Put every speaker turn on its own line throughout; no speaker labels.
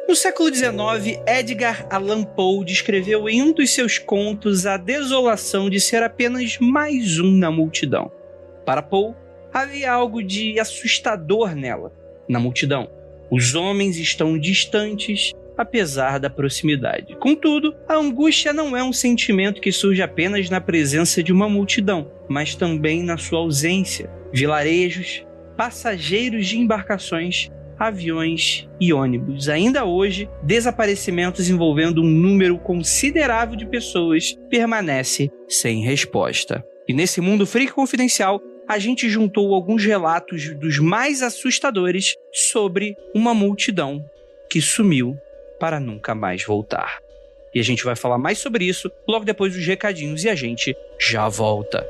No século XIX, Edgar Allan Poe descreveu em um dos seus contos a desolação de ser apenas mais um na multidão. Para Poe, havia algo de assustador nela, na multidão. Os homens estão distantes, apesar da proximidade. Contudo, a angústia não é um sentimento que surge apenas na presença de uma multidão, mas também na sua ausência. Vilarejos, passageiros de embarcações, aviões e ônibus. Ainda hoje, desaparecimentos envolvendo um número considerável de pessoas permanece sem resposta. E nesse mundo freak confidencial, a gente juntou alguns relatos dos mais assustadores sobre uma multidão que sumiu para nunca mais voltar. E a gente vai falar mais sobre isso logo depois dos recadinhos e a gente já volta.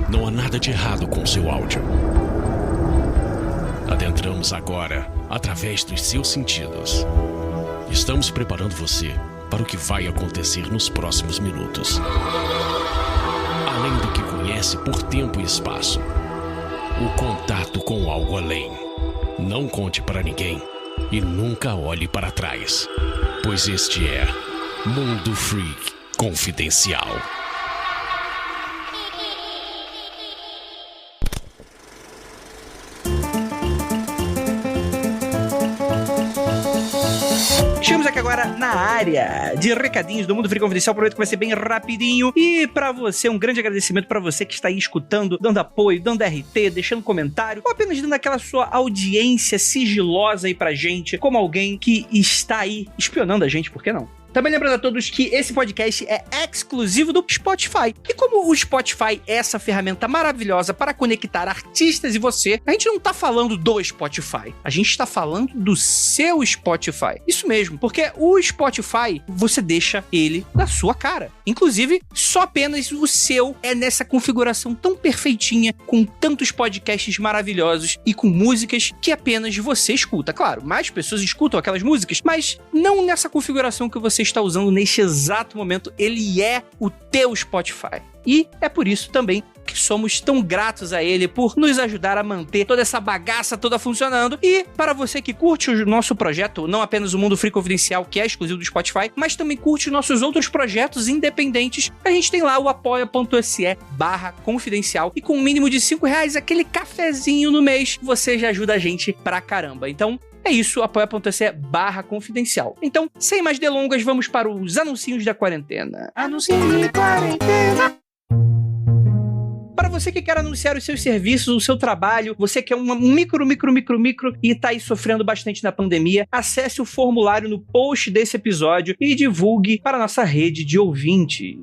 Não há nada de errado com o seu áudio. Adentramos agora através dos seus sentidos. Estamos preparando você para o que vai acontecer nos próximos minutos. Além do que conhece por tempo e espaço, o contato com algo além. Não conte para ninguém e nunca olhe para trás, pois este é Mundo Freak Confidencial.
Chegamos aqui agora na área de recadinhos do Mundo Freak Confidencial. Prometo que vai ser bem rapidinho. E pra você, um grande agradecimento pra você que está aí escutando, dando apoio, dando RT, deixando comentário, ou apenas dando aquela sua audiência sigilosa aí pra gente, como alguém que está aí espionando a gente, por que não? Também lembrando a todos que esse podcast é exclusivo do Spotify. E como o Spotify é essa ferramenta maravilhosa para conectar artistas e você, a gente não tá falando do Spotify. A gente tá falando do seu Spotify. Isso mesmo, porque o Spotify, você deixa ele na sua cara. Inclusive, só apenas o seu é nessa configuração tão perfeitinha, com tantos podcasts maravilhosos e com músicas que apenas você escuta. Claro, mais pessoas escutam aquelas músicas, mas não nessa configuração que você está usando neste exato momento. Ele é o teu Spotify. E é por isso também que somos tão gratos a ele por nos ajudar a manter toda essa bagaça toda funcionando. E para você que curte o nosso projeto, não apenas o Mundo Freak Confidencial, que é exclusivo do Spotify, mas também curte os nossos outros projetos independentes, a gente tem lá o apoia.se/confidencial. E com um mínimo de R$5, aquele cafezinho no mês, você já ajuda a gente pra caramba. Então, é isso, apoia.se/confidencial. Então, sem mais delongas, vamos para os anuncinhos da quarentena. Anuncinho de quarentena. Para você que quer anunciar os seus serviços, o seu trabalho, você que é um micro e tá aí sofrendo bastante na pandemia, acesse o formulário no post desse episódio e divulgue para a nossa rede de ouvintes.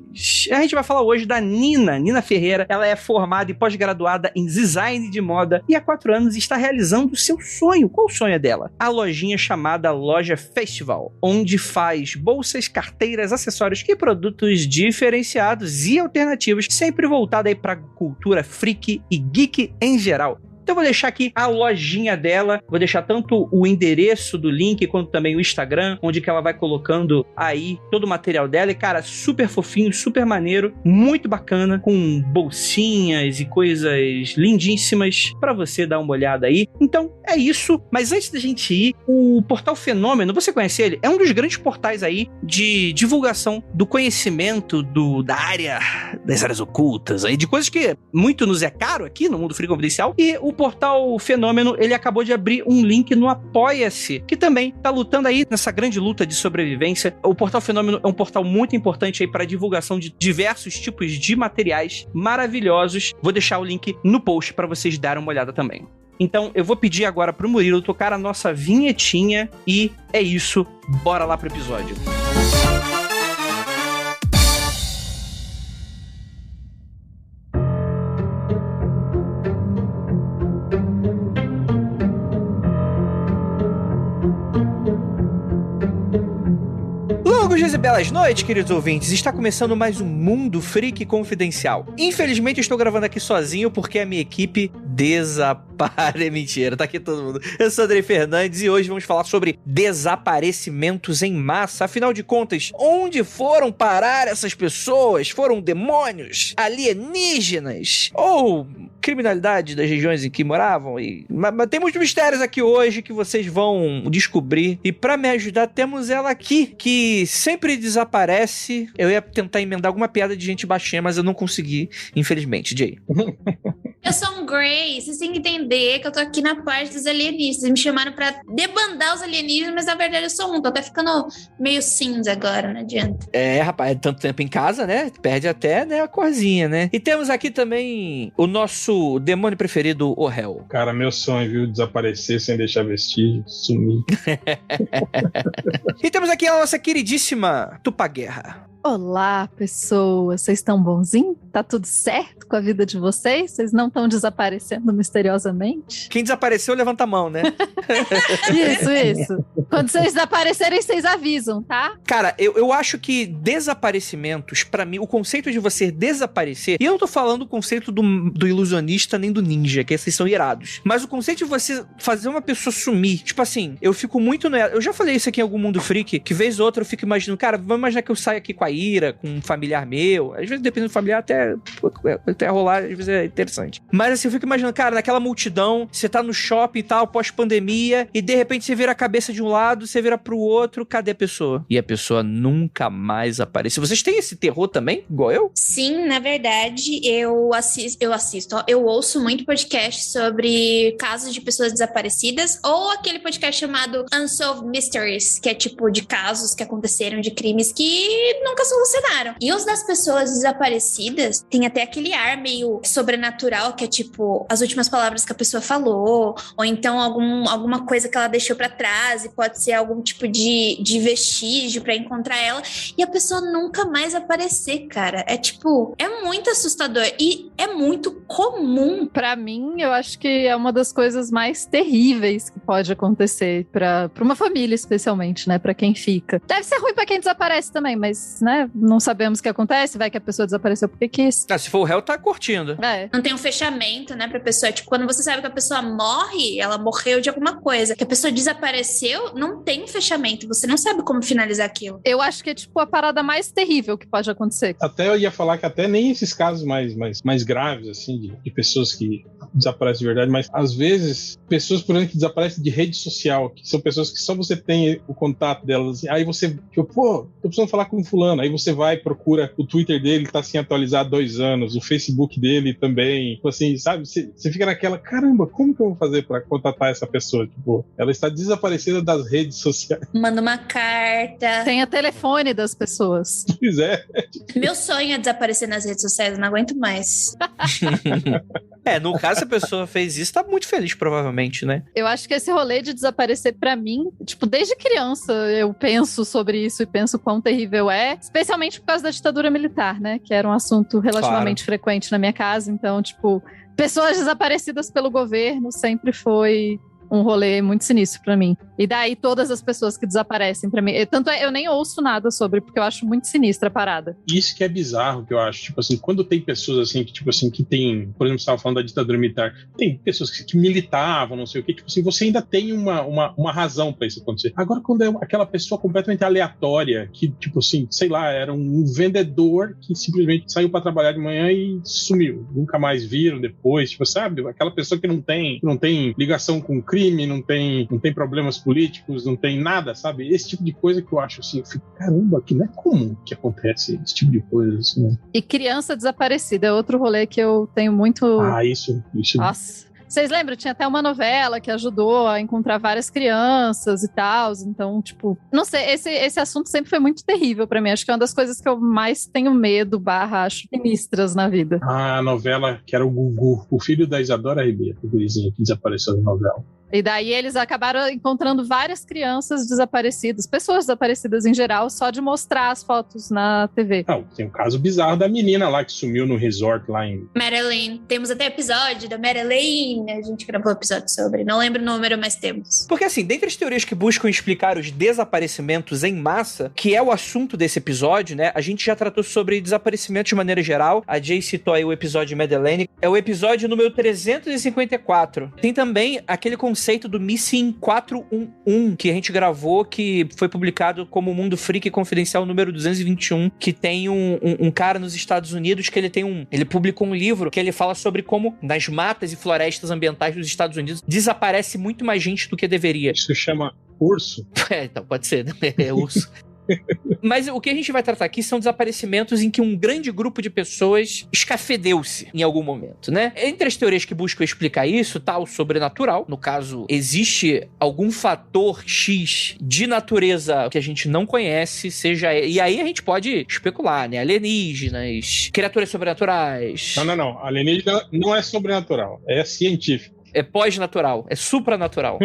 A gente vai falar hoje da Nina Ferreira. Ela é formada e pós-graduada em design de moda e há 4 anos está realizando o seu sonho. Qual o sonho dela? A lojinha chamada Loja Festival, onde faz bolsas, carteiras, acessórios e produtos diferenciados e alternativos, sempre voltada aí para cultura freak e geek em geral. Então eu vou deixar aqui a lojinha dela, vou deixar tanto o endereço do link quanto também o Instagram, onde que ela vai colocando aí todo o material dela. E cara, super fofinho, super maneiro, muito bacana, com bolsinhas e coisas lindíssimas pra você dar uma olhada aí. Então é isso, mas antes da gente ir, o Portal Fenômeno, você conhece ele? É um dos grandes portais aí de divulgação do conhecimento da área, das áreas ocultas aí, de coisas que muito nos é caro aqui no Mundo Freak Confidencial. E o Portal Fenômeno, ele acabou de abrir um link no Apoia-se, que também tá lutando aí nessa grande luta de sobrevivência. O Portal Fenômeno é um portal muito importante aí para divulgação de diversos tipos de materiais maravilhosos. Vou deixar o link no post para vocês darem uma olhada também. Então eu vou pedir agora pro Murilo tocar a nossa vinhetinha e é isso, bora lá pro episódio. Longos dias e belas noites, queridos ouvintes. Está começando mais um Mundo Freak Confidencial. Infelizmente eu estou gravando aqui sozinho porque a minha equipe Mentira, tá aqui todo mundo. Eu sou Andrei Fernandes e hoje vamos falar sobre desaparecimentos em massa. Afinal de contas, onde foram parar essas pessoas? Foram demônios? Alienígenas? Ou criminalidade das regiões em que moravam? Mas tem muitos mistérios aqui hoje que vocês vão descobrir. E pra me ajudar, temos ela aqui, que sempre desaparece. Eu ia tentar emendar alguma piada de gente baixinha, mas eu não consegui, infelizmente. Jay.
Eu sou um Grey, vocês têm que entender que eu tô aqui na parte dos alienígenas. Me chamaram pra debandar os alienígenas, mas na verdade eu sou um. Tô até ficando meio cinza agora, não adianta.
É, rapaz, é tanto tempo em casa, né? Perde até, né, a corzinha, né? E temos aqui também o nosso demônio preferido, o Hel.
Cara, meu sonho, viu? Desaparecer sem deixar vestígio, sumir.
E temos aqui a nossa queridíssima Tupaguerra.
Olá, pessoas. Vocês estão bonzinhos? Tá tudo certo com a vida de vocês? Vocês não estão desaparecendo misteriosamente?
Quem desapareceu, levanta a mão, né?
Isso. Quando vocês desaparecerem, vocês avisam, tá?
Cara, eu acho que desaparecimentos, pra mim, o conceito de você desaparecer, e eu não tô falando o conceito do ilusionista nem do ninja, que esses são irados, mas o conceito de você fazer uma pessoa sumir, tipo assim, eu fico muito... Eu já falei isso aqui em algum Mundo Freak, que vez ou outra eu fico imaginando, cara, vamos imaginar que eu saio aqui com a Ira, com um familiar meu, às vezes dependendo do familiar até rolar, às vezes é interessante. Mas assim, eu fico imaginando, cara, naquela multidão, você tá no shopping e tal, pós-pandemia, e de repente você vira a cabeça de um lado, você vira pro outro, cadê a pessoa? E a pessoa nunca mais aparece. Vocês têm esse terror também, igual eu?
Sim, na verdade, eu ouço muito podcast sobre casos de pessoas desaparecidas, ou aquele podcast chamado Unsolved Mysteries, que é tipo de casos que aconteceram, de crimes que nunca solucionaram. E os das pessoas desaparecidas tem até aquele ar meio sobrenatural, que é tipo as últimas palavras que a pessoa falou, ou então alguma coisa que ela deixou pra trás, e pode ser algum tipo de vestígio pra encontrar ela, e a pessoa nunca mais aparecer, cara. É tipo, é muito assustador e é muito comum.
Pra mim, eu acho que é uma das coisas mais terríveis que pode acontecer pra uma família, especialmente, né? Pra quem fica. Deve ser ruim pra quem desaparece também, mas, né, não sabemos o que acontece, vai que a pessoa desapareceu porque quis.
Se for o réu, tá curtindo.
Não tem um fechamento, né, pra pessoa. Tipo, quando você sabe que a pessoa morre, ela morreu de alguma coisa. Que a pessoa desapareceu, não tem um fechamento. Você não sabe como finalizar aquilo.
Eu acho que é, tipo, a parada mais terrível que pode acontecer.
Até eu ia falar que até nem esses casos mais graves, assim, de pessoas que desaparecem de verdade, mas às vezes, pessoas, por exemplo, que desaparecem de rede social, que são pessoas que só você tem o contato delas, assim, aí você, tipo, pô, tô precisando falar com um fulano, aí você vai, procura o Twitter dele, tá sem atualizar há 2 anos, o Facebook dele também, assim, sabe, você fica naquela, caramba, como que eu vou fazer pra contatar essa pessoa? Tipo, ela está desaparecida das redes sociais.
Manda uma carta.
Tem o telefone das pessoas.
Pois é.
Meu sonho é desaparecer nas redes sociais, eu não aguento mais.
No caso, se a pessoa fez isso, tá muito feliz, provavelmente, né?
Eu acho que esse rolê de desaparecer, pra mim, tipo, desde criança eu penso sobre isso e penso quão terrível é, especialmente por causa da ditadura militar, né? Que era um assunto relativamente frequente na minha casa. Então, tipo, pessoas desaparecidas pelo governo sempre foi um rolê muito sinistro pra mim. E daí todas as pessoas que desaparecem pra mim. Tanto é, eu nem ouço nada sobre, porque eu acho muito sinistra a parada.
Isso que é bizarro, que eu acho. Tipo assim, quando tem pessoas assim, que tipo assim, que tem... Por exemplo, você estava falando da ditadura militar. Tem pessoas que militavam, não sei o quê. Tipo assim, você ainda tem uma razão pra isso acontecer. Agora, quando é aquela pessoa completamente aleatória, que tipo assim, sei lá, era um vendedor que simplesmente saiu pra trabalhar de manhã e sumiu. Nunca mais viram depois. Tipo, sabe? Aquela pessoa que não tem ligação com crime, não tem problemas políticos, não tem nada, sabe? Esse tipo de coisa que eu acho assim, eu fico, caramba, que não é comum que acontece esse tipo de coisa, assim, né?
E criança desaparecida é outro rolê que eu tenho muito...
Isso.
Nossa. Vocês lembram? Tinha até uma novela que ajudou a encontrar várias crianças e tal. Então, tipo... Não sei, esse assunto sempre foi muito terrível pra mim. Acho que é uma das coisas que eu mais tenho medo, acho sinistras na vida.
A novela que era o Gugu, o filho da Isadora Ribeiro, o gurizinho que desapareceu na novela.
E daí eles acabaram encontrando várias crianças desaparecidas, pessoas desaparecidas em geral, só de mostrar as fotos na TV.
Não, tem um caso bizarro da menina lá que sumiu no resort lá em...
Marilyn. Temos até episódio da Marilyn. A gente gravou episódio sobre. Não lembro o número, mas temos.
Porque assim, dentre as teorias que buscam explicar os desaparecimentos em massa, que é o assunto desse episódio, né? A gente já tratou sobre desaparecimentos de maneira geral. A Jay citou aí o episódio de Madeleine. É o episódio número 354. Tem também aquele conceito do Missing 411, que a gente gravou, que foi publicado como Mundo Freak Confidencial número 221, que tem um cara nos Estados Unidos que ele publicou um livro que ele fala sobre como nas matas e florestas ambientais dos Estados Unidos desaparece muito mais gente do que deveria.
Isso chama urso?
Então, pode ser, né? É urso. Mas o que a gente vai tratar aqui são desaparecimentos em que um grande grupo de pessoas escafedeu-se em algum momento, né? Entre as teorias que buscam explicar isso, tá o sobrenatural. No caso, existe algum fator X de natureza que a gente não conhece, seja... E aí a gente pode especular, né? Alienígenas, criaturas sobrenaturais...
Não. Alienígena não é sobrenatural, é científico.
É pós-natural, é supranatural.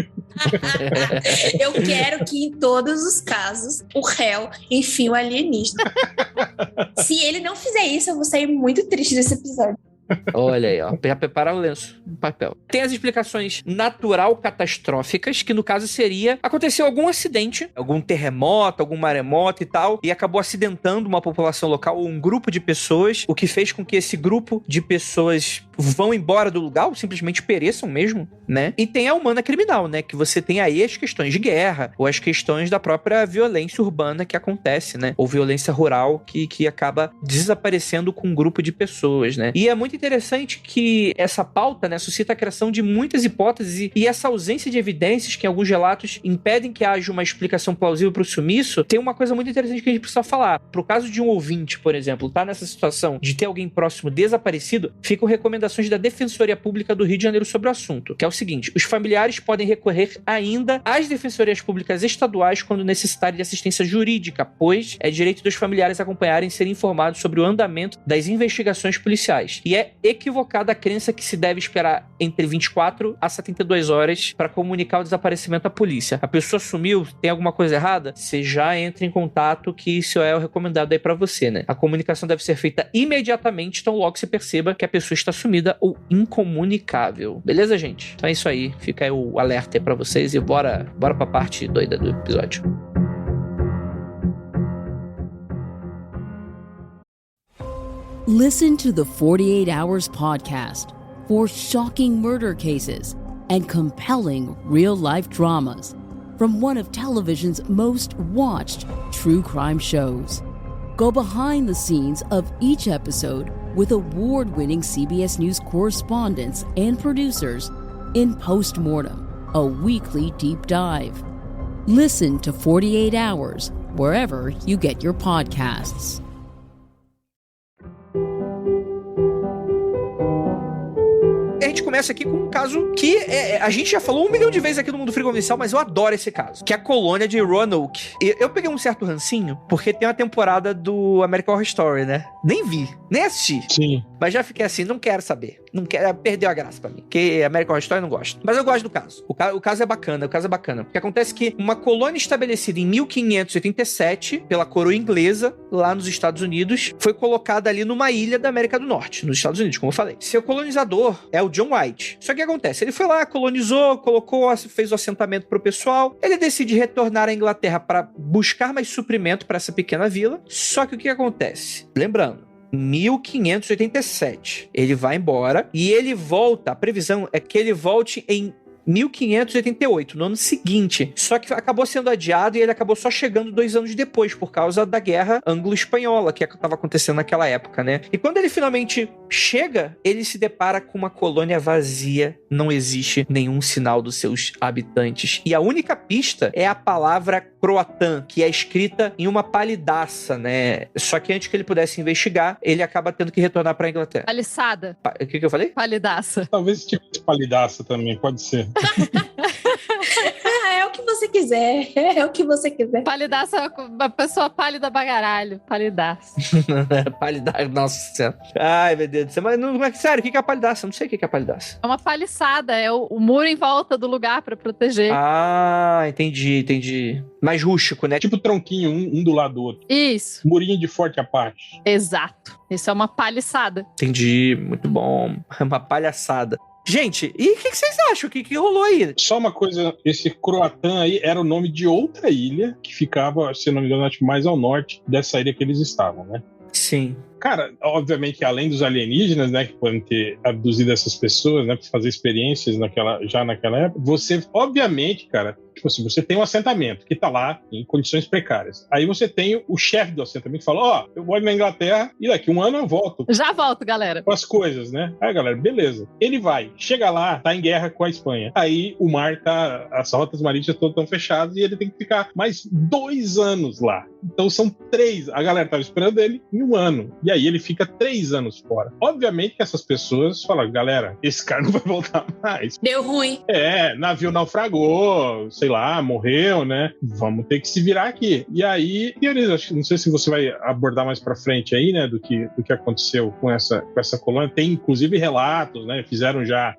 Eu quero que em todos os casos o réu enfie o alienígena. Se ele não fizer isso, eu vou sair muito triste desse episódio.
Olha aí, ó. Já preparar o lenço, o papel. Tem as explicações natural catastróficas, que no caso seria... Aconteceu algum acidente, algum terremoto, algum maremoto e tal, e acabou acidentando uma população local ou um grupo de pessoas, o que fez com que esse grupo de pessoas vão embora do lugar, ou simplesmente pereçam mesmo, né? E tem a humana criminal, né? Que você tem aí as questões de guerra, ou as questões da própria violência urbana que acontece, né? Ou violência rural que acaba desaparecendo com um grupo de pessoas, né? E é muito interessante que essa pauta, né, suscita a criação de muitas hipóteses e essa ausência de evidências que em alguns relatos impedem que haja uma explicação plausível para o sumiço. Tem uma coisa muito interessante que a gente precisa falar. Pro caso de um ouvinte, por exemplo, tá nessa situação de ter alguém próximo desaparecido, ficam recomendações da Defensoria Pública do Rio de Janeiro sobre o assunto, que é o seguinte: os familiares podem recorrer ainda às defensorias públicas estaduais quando necessitarem de assistência jurídica, pois é direito dos familiares acompanharem e serem informados sobre o andamento das investigações policiais. E é equivocada a crença que se deve esperar entre 24 a 72 horas para comunicar o desaparecimento à polícia. A pessoa sumiu, tem alguma coisa errada? Você já entra em contato, que isso é o recomendado aí para você, né? A comunicação deve ser feita imediatamente, então logo se perceba que a pessoa está sumida ou incomunicável. Beleza, gente? Então é isso aí. Fica aí o alerta aí pra vocês e bora pra parte doida do episódio.
Listen to the 48 Hours podcast for shocking murder cases and compelling real-life dramas from one of television's most watched true crime shows. Go behind the scenes of each episode with award-winning CBS News correspondents and producers in Postmortem, a weekly deep dive. Listen to 48 Hours wherever you get your podcasts.
A gente começa aqui com um caso que a gente já falou 1 milhão de vezes aqui no Mundo Freak Confidencial, mas eu adoro esse caso, que é a colônia de Roanoke. Eu peguei um certo rancinho, porque tem uma temporada do American Horror Story, né? Nem vi, nem assisti.
Sim.
Mas já fiquei assim, não quero saber. Não quero, perdeu a graça pra mim. Porque American Horror Story eu não gosto. Mas eu gosto do caso. O caso é bacana, O que acontece é que uma colônia estabelecida em 1587 pela coroa inglesa, lá nos Estados Unidos, foi colocada ali numa ilha da América do Norte, nos Estados Unidos, como eu falei. Seu colonizador é o John White. Só que o que acontece? Ele foi lá, colonizou, fez o assentamento pro pessoal. Ele decide retornar à Inglaterra para buscar mais suprimento para essa pequena vila. Só que o que acontece? Lembrando, 1587. Ele vai embora e ele volta. A previsão é que ele volte em 1588, no ano seguinte. Só que acabou sendo adiado e ele acabou só chegando 2 anos depois, por causa da guerra anglo-espanhola que estava acontecendo naquela época, né? E quando ele finalmente chega, ele se depara com uma colônia vazia. Não existe nenhum sinal dos seus habitantes. E a única pista é a palavra croatã, que é escrita em uma palidaça, né? Só que antes que ele pudesse investigar, ele acaba tendo que retornar para a Inglaterra.
Paliçada.
O que eu falei?
Palidaça.
Talvez tipo de palidaça também, pode ser.
É o que você quiser. quiser. É o que você quiser.
Palidaço é uma pessoa pálida bagaralho. Palidaço.
Palidaço, nossa senhora. Ai, meu Deus do céu. Mas não é sério, o que é a palidaço? Eu não sei o que é a palidaço.
É uma paliçada, é o muro em volta do lugar pra proteger.
Ah, entendi. Mais rústico, né?
Tipo tronquinho, um do lado do outro.
Isso,
Murinho de forte Apache.
exato. Isso é uma paliçada.
Entendi, muito bom. É uma palhaçada. Gente, e o que vocês acham? O que rolou aí?
Só uma coisa, esse Croatan aí era o nome de outra ilha que ficava, se não me engano, acho que mais ao norte dessa ilha que eles estavam, né?
Sim.
Cara, obviamente, além dos alienígenas, né, que podem ter abduzido essas pessoas, né, para fazer experiências já naquela época, você, obviamente, cara, tipo assim, você tem um assentamento que tá lá em condições precárias. Aí você tem o chefe do assentamento que fala, eu moro na Inglaterra e daqui um ano eu volto.
Já volto, galera.
Com as coisas, né? Aí, galera, beleza. Ele vai, chega lá, tá em guerra com a Espanha. Aí o mar as rotas marítimas todas estão fechadas e ele tem que ficar mais 2 anos lá. Então são 3. A galera tava esperando ele em 1 ano. E aí ele fica 3 anos fora. Obviamente que essas pessoas falam, galera, esse cara não vai voltar mais.
Deu ruim.
Navio naufragou, sei lá, morreu, né? Vamos ter que se virar aqui. E aí, não sei se você vai abordar mais pra frente aí, né, do que aconteceu com essa colônia. Tem, inclusive, relatos, né? Fizeram já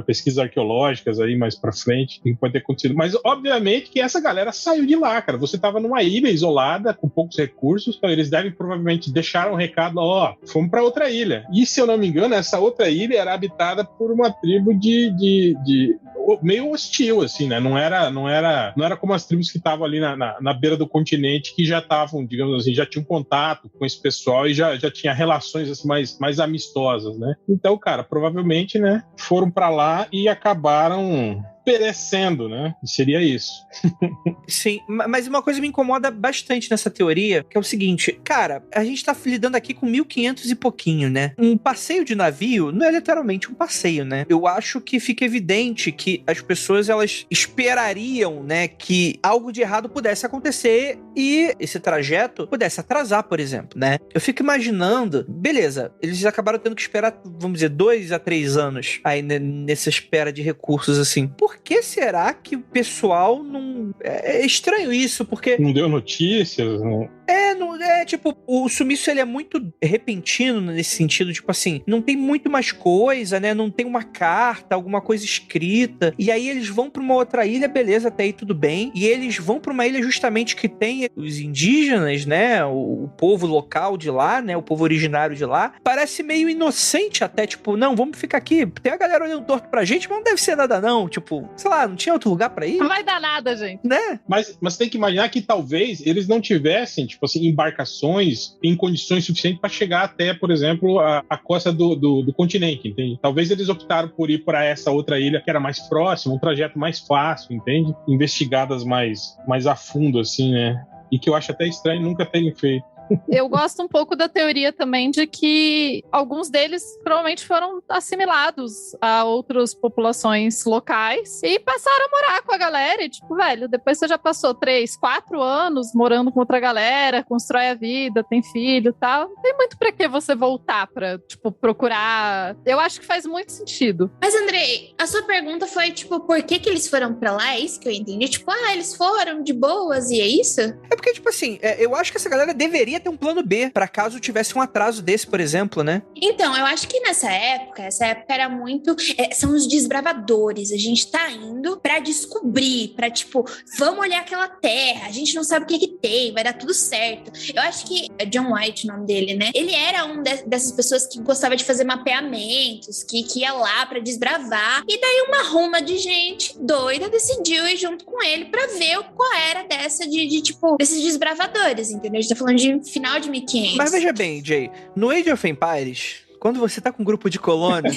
pesquisas arqueológicas aí mais pra frente, que pode ter acontecido. Mas, obviamente, que essa galera saiu de lá, cara. Você tava numa ilha isolada, com poucos recursos, então eles devem provavelmente deixar um recado, fomos pra outra ilha. E, se eu não me engano, essa outra ilha era habitada por uma tribo de meio hostil, assim, né? Não era como as tribos que estavam ali na beira do continente, que já estavam, digamos assim, já tinham contato com esse pessoal e já tinha relações assim, mais amistosas, né? Então, cara, provavelmente, né, foram pra lá e acabaram perecendo, né? Seria isso.
Sim, mas uma coisa me incomoda bastante nessa teoria, que é o seguinte, cara, a gente tá lidando aqui com 1500 e pouquinho, né? Um passeio de navio não é literalmente um passeio, né? Eu acho que fica evidente que as pessoas, elas esperariam, né, que algo de errado pudesse acontecer e esse trajeto pudesse atrasar, por exemplo, né? Eu fico imaginando, beleza, eles acabaram tendo que esperar, vamos dizer, 2 a 3 anos aí nessa espera de recursos, assim. Por que será que o pessoal não... É estranho isso, porque...
Não deu notícias, né?
Tipo, o sumiço, ele é muito repentino nesse sentido, tipo assim, não tem muito mais coisa, né? Não tem uma carta, alguma coisa escrita, e aí eles vão pra uma outra ilha, beleza, até aí tudo bem, e eles vão pra uma ilha justamente que tem os indígenas, né? O povo local de lá, né? O povo originário de lá, parece meio inocente até, tipo, não, vamos ficar aqui, tem a galera olhando torto pra gente, mas não deve ser nada não, tipo, sei lá, não tinha outro lugar pra ir?
Não vai dar nada, gente.
Né?
Mas tem que imaginar que talvez eles não tivessem, tipo assim, embarcações em condições suficientes para chegar até, por exemplo, a costa do continente, entende? Talvez eles optaram por ir para essa outra ilha que era mais próxima, um trajeto mais fácil, entende? Investigadas mais a fundo, assim, né? E que eu acho até estranho nunca terem feito.
Eu gosto um pouco da teoria também de que alguns deles provavelmente foram assimilados a outras populações locais e passaram a morar com a galera. E, tipo, velho, depois você já passou 3, 4 anos morando com outra galera, constrói a vida, tem filho e tal. Não tem muito pra que você voltar pra, tipo, procurar. Eu acho que faz muito sentido.
Mas, Andrei, a sua pergunta foi, tipo, por que eles foram pra lá? É isso que eu entendi? Tipo, eles foram de boas e é isso?
É porque, tipo assim, eu acho que essa galera deveria ter um plano B, pra caso tivesse um atraso desse, por exemplo, né?
Então, eu acho que essa época era muito... são os desbravadores, a gente tá indo pra descobrir, pra tipo, vamos olhar aquela terra, a gente não sabe o que tem, vai dar tudo certo. Eu acho que é John White o nome dele, né? Ele era dessas pessoas que gostava de fazer mapeamentos, que ia lá pra desbravar, e daí uma ruma de gente doida decidiu ir junto com ele pra ver qual era dessa tipo, desses desbravadores, entendeu? A gente tá falando de final de 1500.
Mas veja bem, Jay, no Age of Empires, quando você tá com um grupo de colônias,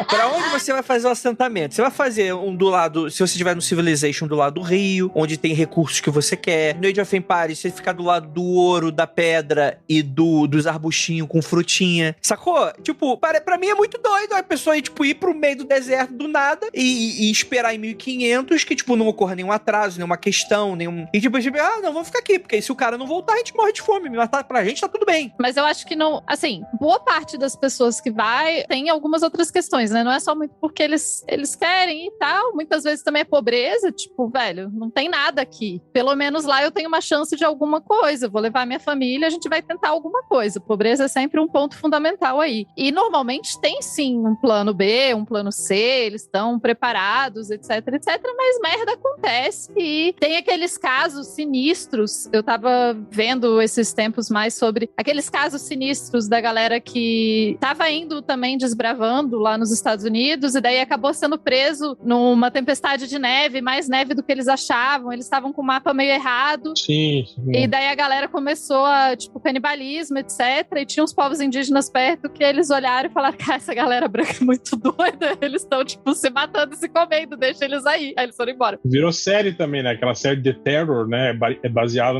pra onde você vai fazer o assentamento? Você vai fazer um do lado, se você estiver no Civilization, do lado do rio, onde tem recursos que você quer. No Age of Empires, você ficar do lado do ouro, da pedra e dos arbustinhos com frutinha. Sacou? Tipo, pra mim é muito doido a pessoa ir, tipo, ir pro meio do deserto do nada e esperar em 1500 que, tipo, não ocorra nenhum atraso, nenhuma questão, nenhum... E tipo, não, vamos ficar aqui, porque se o cara não voltar, a gente morre de fome. Me matar pra gente, tá tudo bem.
Mas eu acho que não... Assim, boa parte parte das pessoas que vai tem algumas outras questões, né? Não é só muito porque eles querem e tal. Muitas vezes também é pobreza, tipo, velho, não tem nada aqui. Pelo menos lá eu tenho uma chance de alguma coisa. Eu vou levar minha família, a gente vai tentar alguma coisa. Pobreza é sempre um ponto fundamental aí. E normalmente tem sim um plano B, um plano C, eles estão preparados, etc, etc. Mas merda acontece. E tem aqueles casos sinistros. Eu tava vendo esses tempos mais sobre aqueles casos sinistros da galera que tava indo também desbravando lá nos Estados Unidos e daí acabou sendo preso numa tempestade de neve, mais neve do que eles achavam. Eles estavam com o mapa meio errado.
Sim.
E daí a galera começou a, tipo, canibalismo, etc. E tinha uns povos indígenas perto que eles olharam e falaram, cara, essa galera branca é muito doida. Eles estão, tipo, se matando e se comendo, deixa eles aí. Aí eles foram embora.
Virou série também, né? Aquela série The Terror, né? É baseado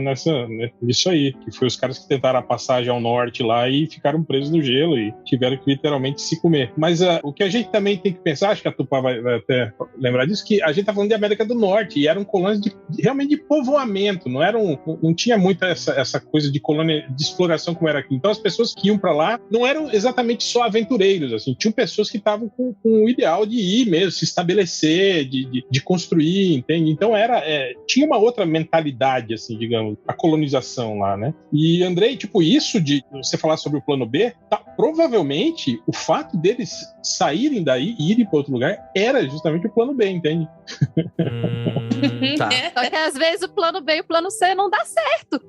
nisso aí. Que foi os caras que tentaram a passagem ao norte lá e ficaram presos no gelo e tiveram que literalmente se comer. Mas o que a gente também tem que pensar, acho que a Tupá vai até lembrar disso, que a gente tá falando de América do Norte e eram colônias realmente de povoamento, não tinha muito essa coisa de colônia de exploração como era aqui. Então as pessoas que iam para lá não eram exatamente só aventureiros, assim, tinham pessoas que estavam com o ideal de ir mesmo, se estabelecer, de construir, entende? Então tinha uma outra mentalidade, assim, digamos, a colonização lá, né? E Andrei, tipo, isso de você falar sobre o plano B, provavelmente o fato deles saírem daí e irem para outro lugar era justamente o plano B, entende?
Tá. Só que às vezes o plano B e o plano C não dá certo.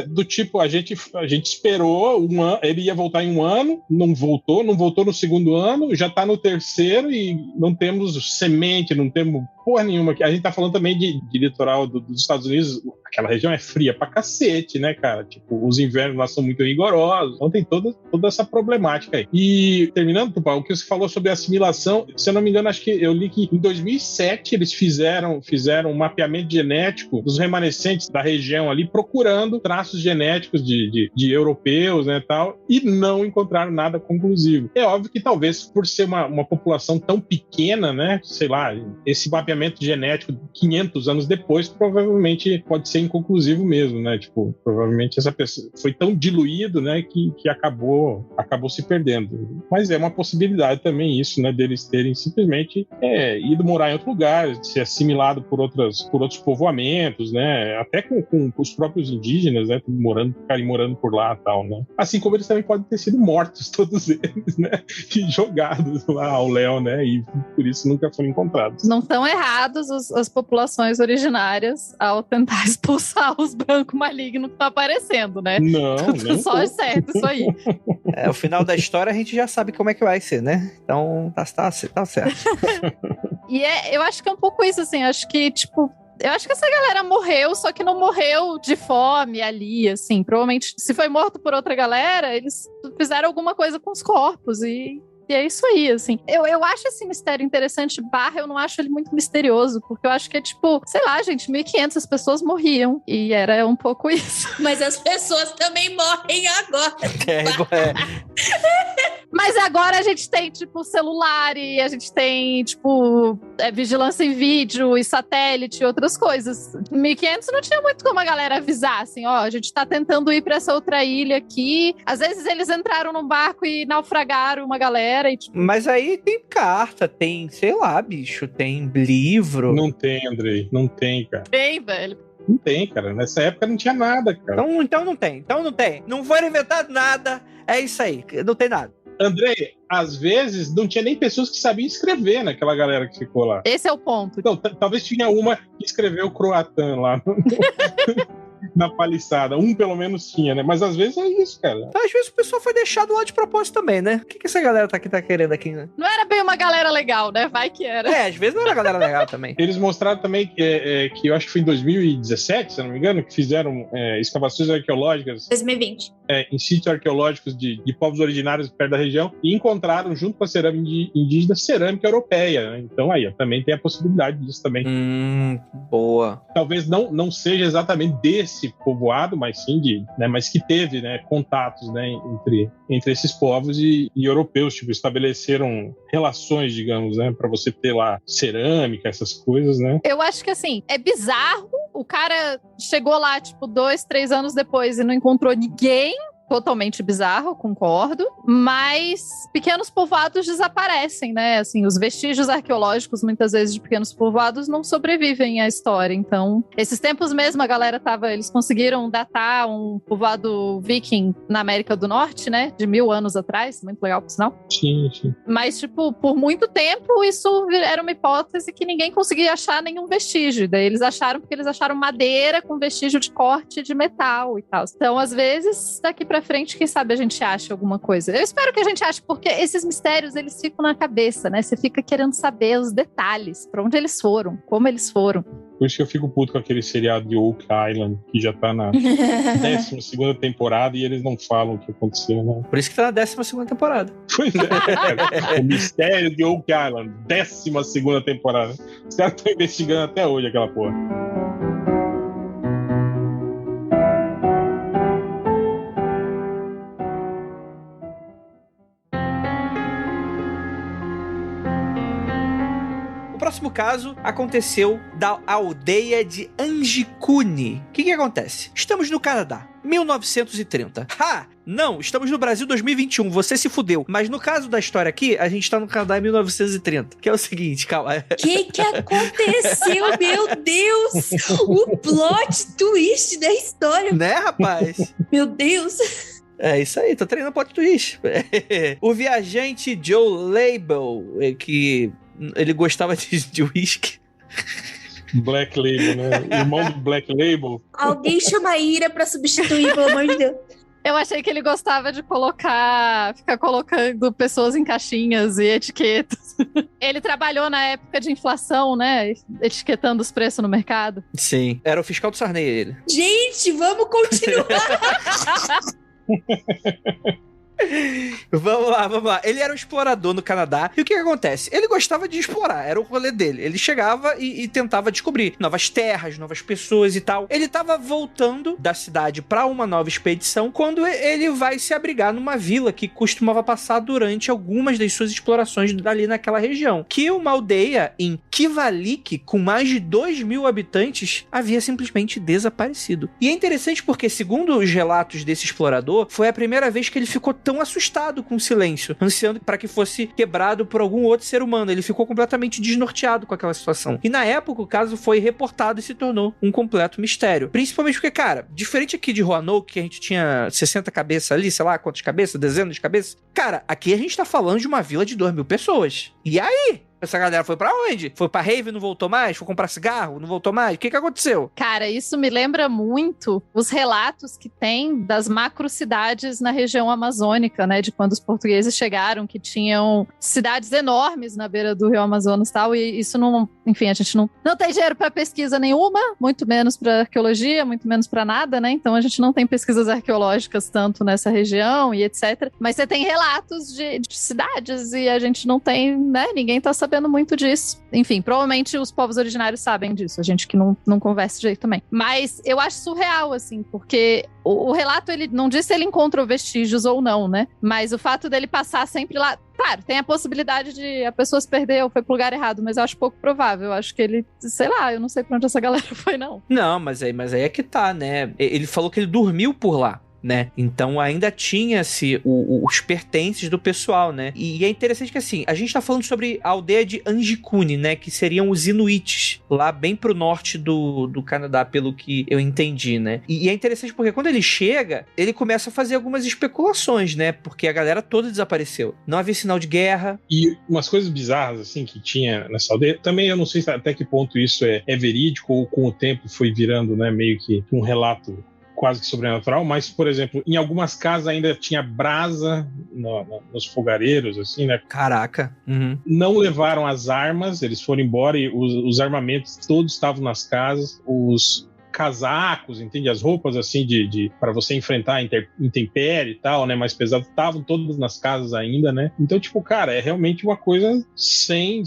Do tipo, a gente esperou um ano, ele ia voltar em um ano, não voltou no segundo ano, já tá no terceiro e não temos semente, não temos porra nenhuma. A gente tá falando também de litoral dos Estados Unidos, aquela região é fria pra cacete, né, cara? Tipo, os invernos lá são muito rigorosos, então tem toda essa problemática aí. E, terminando, Tupá, o que você falou sobre assimilação, se eu não me engano, acho que eu li que em 2007 eles fizeram um mapeamento genético dos remanescentes da região ali, procurando traços genéticos de europeus, né, tal, e não encontraram nada conclusivo. É óbvio que talvez por ser uma população tão pequena, né, sei lá, esse mapeamento genético 500 anos depois provavelmente pode ser inconclusivo mesmo, né, tipo, provavelmente essa pessoa foi tão diluído, né, que acabou se perdendo. Mas é uma possibilidade também isso, né, deles terem simplesmente ido morar em outro lugar, ser assimilado por outros povoamentos, né, até com os próprios indígenas, né, ficarem morando por lá e tal, né. Assim como eles também podem ter sido mortos, todos eles, né, e jogados lá ao léu, né, e por isso nunca foram encontrados.
Não estão errados as populações originárias ao tentar expulsar os brancos malignos que estão aparecendo, né?
Não,
tudo só é certo isso aí.
O final da história a gente já sabe como é que vai ser, né? Então tá certo.
E eu acho que é um pouco isso, assim, acho que, tipo, eu acho que essa galera morreu, só que não morreu de fome ali, assim. Provavelmente, se foi morto por outra galera, eles fizeram alguma coisa com os corpos e é isso aí, assim. Eu acho esse mistério interessante, eu não acho ele muito misterioso, porque eu acho que é tipo, sei lá, gente, 1.500 pessoas morriam, e era um pouco isso.
Mas as pessoas também morrem agora.
Mas agora a gente tem, tipo, celular e a gente tem, tipo, vigilância em vídeo e satélite e outras coisas. 1.500 não tinha muito como a galera avisar, assim, ó, a gente tá tentando ir pra essa outra ilha aqui. Às vezes eles entraram num barco e naufragaram uma galera. E, tipo...
Mas aí tem carta, tem, sei lá, bicho, tem livro.
Não tem, Andrei, não tem, cara.
Tem, velho.
Não tem, cara. Nessa época não tinha nada, cara.
Então não tem. Não foi inventado nada. É isso aí, não tem nada.
Andrei, às vezes não tinha nem pessoas que sabiam escrever naquela galera que ficou lá.
Esse é o ponto.
Então, talvez tinha uma que escreveu croatã lá na paliçada. Pelo menos tinha, né? Mas às vezes é isso, cara.
Então, às vezes o pessoal foi deixado lá de propósito também, né? O que essa galera tá querendo aqui, né?
Não era bem uma galera legal, né? Vai que era.
Às vezes não era uma galera legal também.
Eles mostraram também que eu acho que foi em 2017, se eu não me engano, que fizeram escavações arqueológicas.
2020.
Em sítios arqueológicos de povos originários perto da região e encontraram, junto com a cerâmica indígena, cerâmica europeia, né? Então aí também tem a possibilidade disso também.
Boa.
Talvez não seja exatamente desse povoado, mas sim mas que teve, né, contatos, né, entre esses povos e europeus, tipo, estabeleceram relações, digamos, né, para você ter lá cerâmica, essas coisas, né?
Eu acho que, assim, é bizarro. O cara chegou lá, tipo, 2, 3 anos depois e não encontrou ninguém. totalmente bizarro, concordo, mas pequenos povoados desaparecem, né? Assim, os vestígios arqueológicos, muitas vezes, de pequenos povoados não sobrevivem à história. Então, esses tempos mesmo, a galera eles conseguiram datar um povoado viking na América do Norte, né? De 1000 anos atrás, muito legal, por sinal.
Sim, sim.
Mas, tipo, por muito tempo, isso era uma hipótese que ninguém conseguia achar nenhum vestígio. Daí eles acharam, porque eles acharam madeira com vestígio de corte de metal e tal. Então, às vezes, daqui pra frente, quem sabe a gente acha alguma coisa. Eu espero que a gente ache, porque esses mistérios, eles ficam na cabeça, né? Você fica querendo saber os detalhes, pra onde eles foram, como eles foram.
Por isso que eu fico puto com aquele seriado de Oak Island, que já tá na 12ª temporada e eles não falam o que aconteceu, né?
Por isso que tá na 12ª temporada.
Pois é. O mistério de Oak Island, 12ª temporada. Os caras estão investigando até hoje aquela porra.
O próximo caso aconteceu da aldeia de Angicune. O que acontece? Estamos no Canadá, 1930. Não, estamos no Brasil 2021, você se fudeu. Mas no caso da história aqui, a gente tá no Canadá em 1930. Que é o seguinte, calma.
Que aconteceu, meu Deus? O plot twist da história.
Né, rapaz?
Meu Deus.
É isso aí, tô treinando plot twist. O viajante Joe Label, que ele gostava de whisky.
Black Label, né? Irmão do Black Label.
Alguém chama a Ira pra substituir, pelo amor de Deus.
Eu achei que ele gostava de ficar colocando pessoas em caixinhas e etiquetas. Ele trabalhou na época de inflação, né? Etiquetando os preços no mercado.
Sim, era o fiscal do Sarney, ele.
Gente, vamos continuar.
Vamos lá. Ele era um explorador no Canadá. E o que acontece? Ele gostava de explorar, era o rolê dele. Ele chegava e tentava descobrir novas terras, novas pessoas e tal. Ele tava voltando da cidade pra uma nova expedição quando ele vai se abrigar numa vila que costumava passar durante algumas das suas explorações ali naquela região. Que uma aldeia em Kivalik, com mais de 2.000 habitantes, havia simplesmente desaparecido. E é interessante porque, segundo os relatos desse explorador, foi a primeira vez que ele ficou tão assustado com o silêncio, ansiando para que fosse quebrado por algum outro ser humano. Ele ficou completamente desnorteado com aquela situação. E na época o caso foi reportado e se tornou um completo mistério. Principalmente porque, cara, diferente aqui de Roanoke, que a gente tinha 60 cabeças ali, sei lá quantas cabeças, dezenas de cabeças. Cara, aqui a gente tá falando de uma vila de 2.000 pessoas. E aí? Essa galera foi pra onde? Foi pra rave, não voltou mais? Foi comprar cigarro, não voltou mais? O que aconteceu?
Cara, isso me lembra muito os relatos que tem das macrocidades na região amazônica, né? De quando os portugueses chegaram, que tinham cidades enormes na beira do rio Amazonas e tal. E isso não... Enfim, a gente não tem dinheiro pra pesquisa nenhuma, muito menos pra arqueologia, muito menos pra nada, né? Então a gente não tem pesquisas arqueológicas tanto nessa região e etc. Mas você tem relatos de cidades e a gente não tem, né? Ninguém tá sabendo muito disso. Enfim, provavelmente os povos originários sabem disso, a gente que não conversa de jeito também. Mas eu acho surreal, assim, porque o relato, ele não diz se ele encontrou vestígios ou não, né? Mas o fato dele passar sempre lá... Claro, tem a possibilidade de a pessoa se perdeu, foi pro lugar errado, mas eu acho pouco provável. Eu acho que ele, sei lá, eu não sei pra onde essa galera foi, não.
Não, mas aí é que tá, né? Ele falou que ele dormiu por lá, né? Então ainda tinha-se os pertences do pessoal, né? E é interessante que, assim, a gente tá falando sobre a aldeia de Angicune, né? Que seriam os Inuits, lá bem pro norte do Canadá, pelo que eu entendi, né? E é interessante porque quando ele chega, ele começa a fazer algumas especulações, né? Porque a galera toda desapareceu. Não havia sinal de guerra.
E umas coisas bizarras, assim, que tinha nessa aldeia, também eu não sei até que ponto isso é verídico ou com o tempo foi virando, né? Meio que um relato quase que sobrenatural, mas, por exemplo, em algumas casas ainda tinha brasa nos fogareiros, assim, né?
Caraca. Uhum.
Não levaram as armas, eles foram embora e os armamentos todos estavam nas casas, os casacos, entende? As roupas, assim, para você enfrentar a intempérie e tal, né? Mais pesado, estavam todas nas casas ainda, né? Então, tipo, cara, é realmente uma coisa sem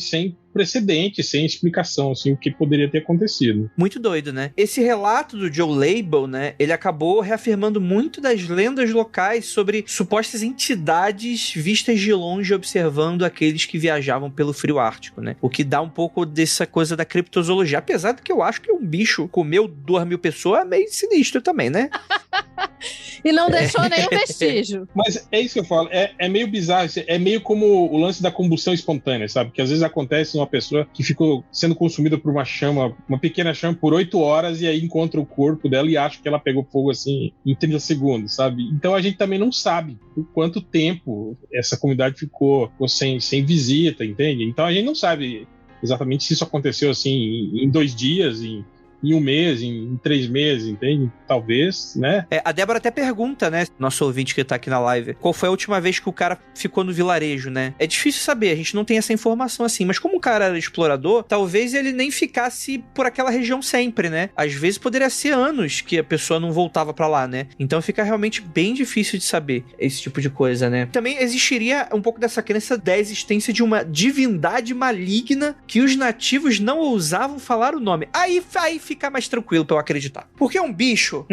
precedente, sem explicação, assim, o que poderia ter acontecido.
Muito doido, né? Esse relato do Joe Label, né, ele acabou reafirmando muito das lendas locais sobre supostas entidades vistas de longe observando aqueles que viajavam pelo frio ártico, né? O que dá um pouco dessa coisa da criptozoologia, apesar de que eu acho que um bicho comeu 2.000 pessoas é meio sinistro também, né?
E não deixou nenhum vestígio.
Mas é isso que eu falo, é meio bizarro, é meio como o lance da combustão espontânea, sabe? Que às vezes acontece uma pessoa que ficou sendo consumida por uma chama, uma pequena chama por 8 horas e aí encontra o corpo dela e acha que ela pegou fogo assim em 30 segundos, sabe? Então a gente também não sabe por quanto tempo essa comunidade ficou sem visita, entende? Então a gente não sabe exatamente se isso aconteceu assim em 2 dias, em 1 mês, em 3 meses, entende? Talvez, né?
A Débora até pergunta, né, nosso ouvinte que tá aqui na live, qual foi a última vez que o cara ficou no vilarejo, né? É difícil saber, a gente não tem essa informação assim, mas como o cara era explorador, talvez ele nem ficasse por aquela região sempre, né? Às vezes poderia ser anos que a pessoa não voltava pra lá, né? Então fica realmente bem difícil de saber esse tipo de coisa, né? Também existiria um pouco dessa crença da existência de uma divindade maligna que os nativos não ousavam falar o nome. Aí fica mais tranquilo pra eu acreditar. Porque um bicho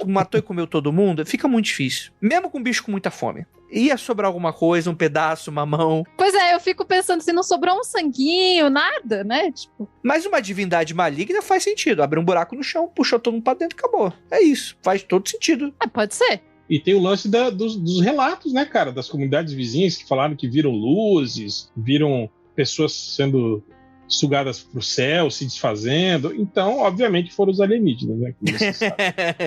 matou e comeu todo mundo, fica muito difícil. Mesmo com um bicho com muita fome. Ia sobrar alguma coisa, um pedaço, uma mão.
Pois é, eu fico pensando se não sobrou um sanguinho, nada, né? Tipo...
Mas uma divindade maligna faz sentido. Abre um buraco no chão, puxa todo mundo pra dentro e acabou. É isso. Faz todo sentido.
Pode ser.
E tem o lance dos relatos, né, cara? Das comunidades vizinhas que falaram que viram luzes, viram pessoas sendo sugadas pro céu, se desfazendo. Então, obviamente, foram os alienígenas, né?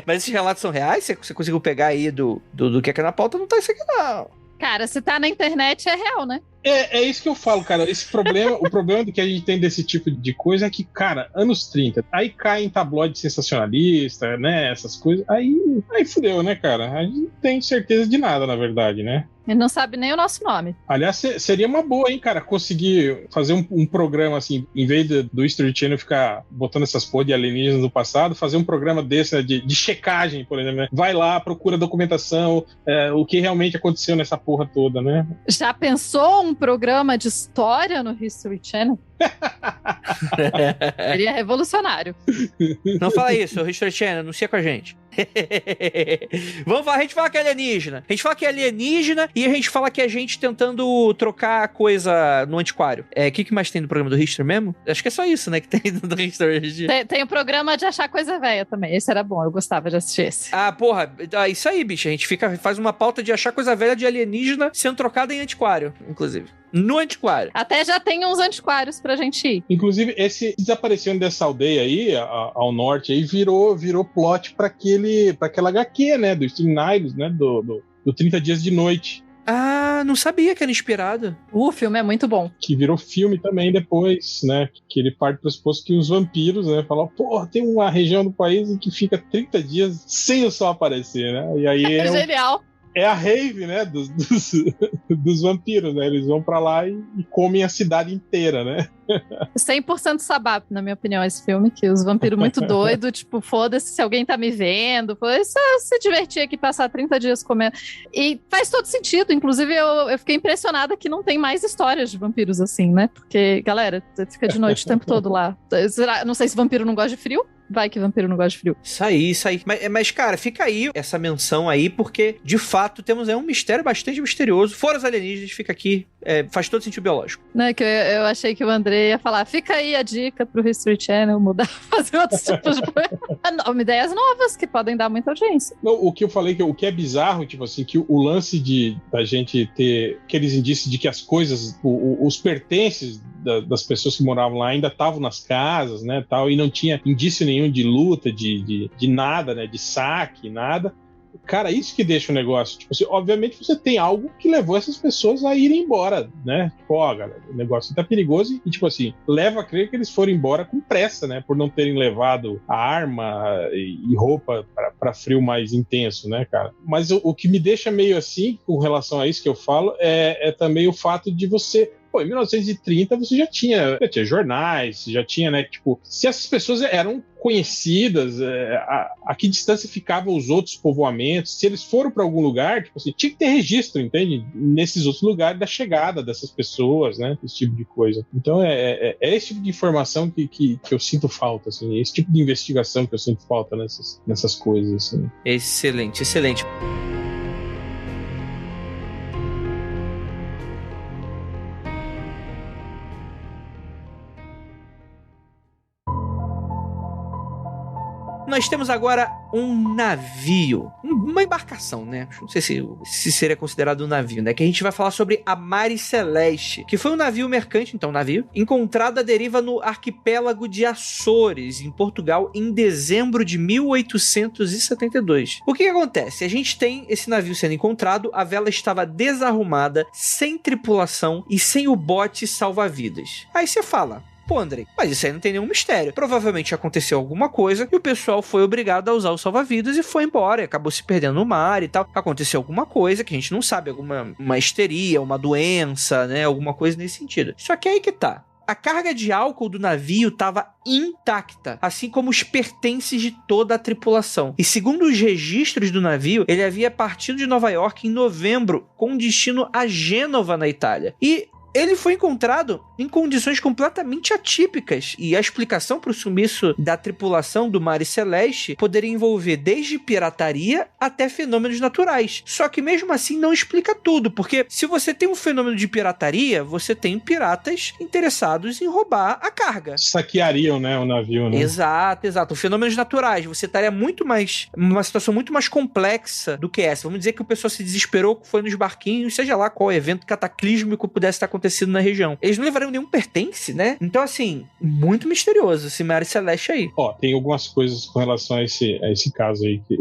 Mas esses relatos são reais? Você conseguiu pegar aí do que é aqui na pauta? Não tá isso aqui, não.
Cara, se tá na internet é real, né?
É isso que eu falo, cara. Esse problema, o problema que a gente tem desse tipo de coisa é que, cara, anos 30, aí cai em tabloide sensacionalista, né? Essas coisas. Aí fudeu, né, cara? A gente não tem certeza de nada, na verdade, né?
Ele não sabe nem o nosso nome.
Aliás, seria uma boa, hein, cara, conseguir fazer um programa assim, em vez do History Channel ficar botando essas porra de alienígenas do passado, fazer um programa desse, né, de checagem, por exemplo, né? Vai lá, procura documentação, o que realmente aconteceu nessa porra toda, né?
Já pensou um programa de história no History Channel? Seria revolucionário.
Não fala isso, o History Channel, anuncia com a gente. A gente fala que é alienígena. A gente fala que é alienígena e a gente fala que é a gente tentando trocar coisa no antiquário. O que mais tem no programa do History mesmo? Acho que é só isso, né, que tem no History.
Tem o programa de achar coisa velha também. Esse era bom, eu gostava de assistir esse.
Ah, porra, isso aí, bicho. A gente faz uma pauta de achar coisa velha de alienígena sendo trocada em antiquário, inclusive. No antiquário.
Até já tem uns antiquários pra gente ir.
Inclusive, esse desaparecendo dessa aldeia aí, ao norte, aí virou plot pra aquela HQ, né? Do Steve Niles, né? Do 30 Dias de Noite.
Ah, não sabia que era inspirado.
O filme é muito bom.
Que virou filme também depois, né? Que ele parte do pressuposto que os vampiros, né? Falam, porra, tem uma região do país em que fica 30 dias sem o sol aparecer, né? E aí
é genial.
É a rave, né, dos vampiros, né? Eles vão pra lá e comem a cidade inteira, né?
100% sabá, na minha opinião, esse filme, que os vampiros muito doidos, tipo, foda-se se alguém tá me vendo, foi só se divertir aqui, passar 30 dias comendo. E faz todo sentido, inclusive eu fiquei impressionada que não tem mais histórias de vampiros assim, né? Porque, galera, você fica de noite o tempo todo lá. Não sei se vampiro não gosta de frio. Vai que vampiro não gosta de frio.
Isso aí. Mas, cara, fica aí essa menção aí, porque, de fato, temos aí um mistério bastante misterioso. Fora os alienígenas, fica aqui. Faz todo sentido biológico.
Né, que eu achei que o André ia falar, fica aí a dica pro History Channel mudar, fazer outros tipos de coisa. Ideias novas que podem dar muita audiência.
Não, o que eu falei, o que é bizarro, tipo assim, que o lance da gente ter aqueles indícios de que as coisas, os pertences das pessoas que moravam lá ainda estavam nas casas, né, tal, e não tinha indício nenhum de luta, de nada, né, de saque, nada. Cara, isso que deixa o negócio, tipo assim, obviamente você tem algo que levou essas pessoas a irem embora, né? Tipo, ó, galera, o negócio tá perigoso e, tipo assim, leva a crer que eles foram embora com pressa, né? Por não terem levado a arma e roupa para frio mais intenso, né, cara? Mas o que me deixa meio assim, com relação a isso que eu falo, é também o fato de você... Pô, em 1930 você já tinha jornais, já tinha, né, tipo, se essas pessoas eram conhecidas, a que distância ficavam os outros povoamentos, se eles foram para algum lugar, tipo assim, tinha que ter registro, entende? Nesses outros lugares da chegada dessas pessoas, né, esse tipo de coisa. Então é esse tipo de informação que eu sinto falta, assim, esse tipo de investigação que eu sinto falta nessas coisas, assim.
Excelente, excelente. Nós temos agora um navio, uma embarcação, né? Não sei se seria considerado um navio, né? Que a gente vai falar sobre a Mare Celeste, que foi um navio mercante, então navio, encontrado à deriva no arquipélago de Açores, em Portugal, em dezembro de 1872. O que acontece? A gente tem esse navio sendo encontrado, a vela estava desarrumada, sem tripulação e sem o bote salva-vidas. Aí você fala... Pô, Andrei, mas isso aí não tem nenhum mistério. Provavelmente aconteceu alguma coisa e o pessoal foi obrigado a usar o salva-vidas e foi embora. E acabou se perdendo no mar e tal. Aconteceu alguma coisa que a gente não sabe. Uma histeria, uma doença, né? Alguma coisa nesse sentido. Só que aí que tá. A carga de álcool do navio estava intacta, assim como os pertences de toda a tripulação. E segundo os registros do navio, ele havia partido de Nova York em novembro, com destino a Gênova, na Itália. E ele foi encontrado em condições completamente atípicas, e a explicação para o sumiço da tripulação do Mare Celeste poderia envolver desde pirataria até fenômenos naturais. Só que mesmo assim não explica tudo, porque se você tem um fenômeno de pirataria, você tem piratas interessados em roubar a carga.
Saqueariam, né, o navio, né?
Exato. Fenômenos naturais. Você estaria uma situação muito mais complexa do que essa. Vamos dizer que o pessoal se desesperou, foi nos barquinhos, seja lá qual evento cataclísmico pudesse estar acontecendo na região. Eles não levariam nenhum pertence, né? Então, assim, muito misterioso esse Mare Celeste aí.
Ó, tem algumas coisas com relação a esse caso aí que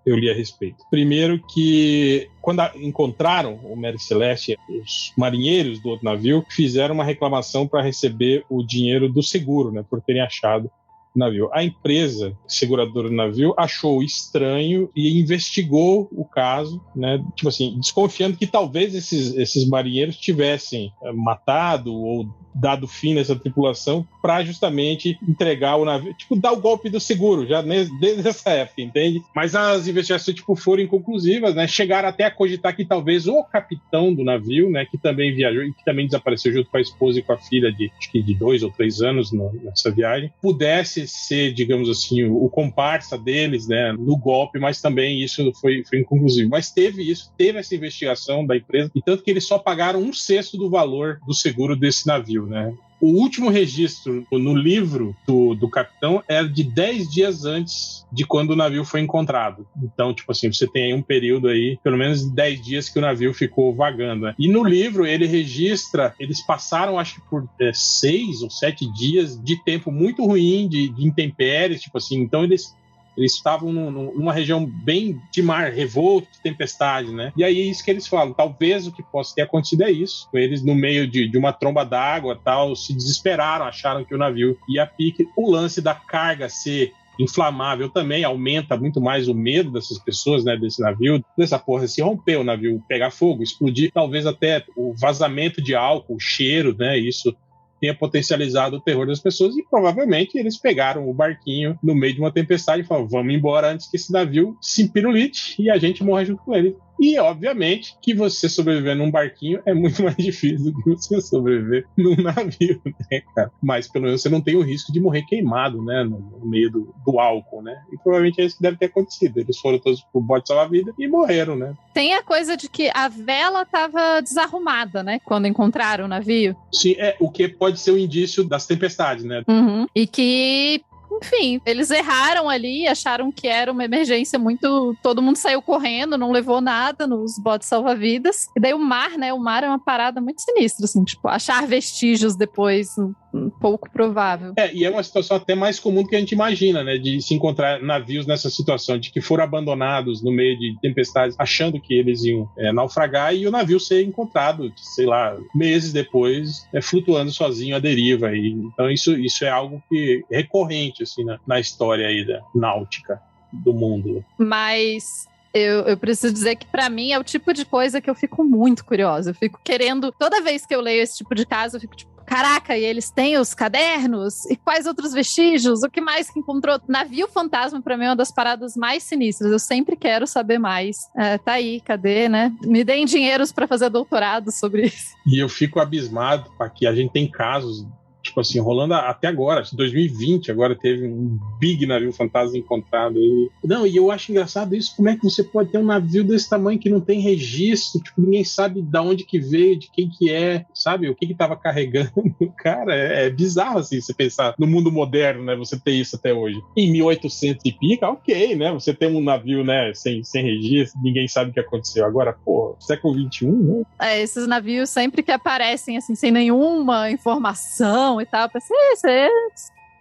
eu li a respeito. Primeiro que quando encontraram o Mare Celeste, os marinheiros do outro navio fizeram uma reclamação para receber o dinheiro do seguro, né? Por terem achado navio. A empresa seguradora do navio achou estranho e investigou o caso, né? Tipo assim, desconfiando que talvez esses marinheiros tivessem matado ou dado fim nessa tripulação para justamente entregar o navio, tipo, dar o golpe do seguro, já desde essa época, entende? Mas as investigações, tipo, foram inconclusivas, né? Chegaram até a cogitar que talvez o capitão do navio, né, que também viajou e que também desapareceu junto com a esposa e com a filha acho que de 2 ou 3 anos nessa viagem, pudesse ser, digamos assim, o comparsa deles, né, no golpe, mas também isso foi inconclusivo. Mas teve essa investigação da empresa, e tanto que eles só pagaram 1/6 do valor do seguro desse navio, né? O último registro no livro do capitão era de 10 dias antes de quando o navio foi encontrado. Então, tipo assim, você tem aí um período aí, pelo menos 10 dias que o navio ficou vagando, né? E no livro ele registra, eles passaram, acho que por 6 ou 7 dias de tempo muito ruim, de intempéries, tipo assim, então eles estavam numa região bem de mar revolto, de tempestade, né? E aí é isso que eles falam. Talvez o que possa ter acontecido é isso. Eles, no meio de uma tromba d'água, tal, se desesperaram, acharam que o navio ia a pique. O lance da carga ser inflamável também aumenta muito mais o medo dessas pessoas, né, desse navio, dessa porra se romper, o navio pegar fogo, explodir, talvez até o vazamento de álcool, o cheiro, né, isso tenha potencializado o terror das pessoas, e provavelmente eles pegaram o barquinho no meio de uma tempestade e falaram, vamos embora antes que esse navio se empirulite e a gente morra junto com ele. E, obviamente, que você sobreviver num barquinho é muito mais difícil do que você sobreviver num navio, né, cara? Mas, pelo menos, você não tem o risco de morrer queimado, né, no meio do álcool, né? E provavelmente é isso que deve ter acontecido. Eles foram todos pro bote salva-vida e morreram, né?
Tem a coisa de que a vela estava desarrumada, né, quando encontraram o navio.
Sim, o que pode ser um indício das tempestades, né?
Uhum. E que... Enfim, eles erraram ali, acharam que era uma emergência muito... Todo mundo saiu correndo, não levou nada nos botes salva-vidas. E daí o mar, né? O mar é uma parada muito sinistra, assim, tipo, achar vestígios depois, um pouco provável.
E é uma situação até mais comum do que a gente imagina, né? De se encontrar navios nessa situação, de que foram abandonados no meio de tempestades, achando que eles iam naufragar, e o navio ser encontrado, sei lá, meses depois, flutuando sozinho à deriva. Então isso é algo que é recorrente, assim, na história aí da náutica do mundo.
Mas eu preciso dizer que pra mim é o tipo de coisa que eu fico muito curiosa. Eu fico querendo, toda vez que eu leio esse tipo de caso, eu fico tipo, caraca, e eles têm os cadernos? E quais outros vestígios? O que mais que encontrou? Navio fantasma, pra mim, é uma das paradas mais sinistras. Eu sempre quero saber mais. Tá aí, cadê, né? Me deem dinheiros pra fazer doutorado sobre isso.
E eu fico abismado, porque a gente tem casos tipo assim, rolando até agora, 2020, agora teve um big navio fantasma encontrado aí. Não, e eu acho engraçado isso, como é que você pode ter um navio desse tamanho que não tem registro, tipo, ninguém sabe de onde que veio, de quem que é, sabe, o que tava carregando. Cara, é bizarro, assim, você pensar no mundo moderno, né, você ter isso até hoje. Em 1800 e pica, ok, né, você tem um navio, né, sem registro, ninguém sabe o que aconteceu. Agora, pô, século XXI, né?
Esses navios sempre que aparecem, assim, sem nenhuma informação e tal, eu pensei,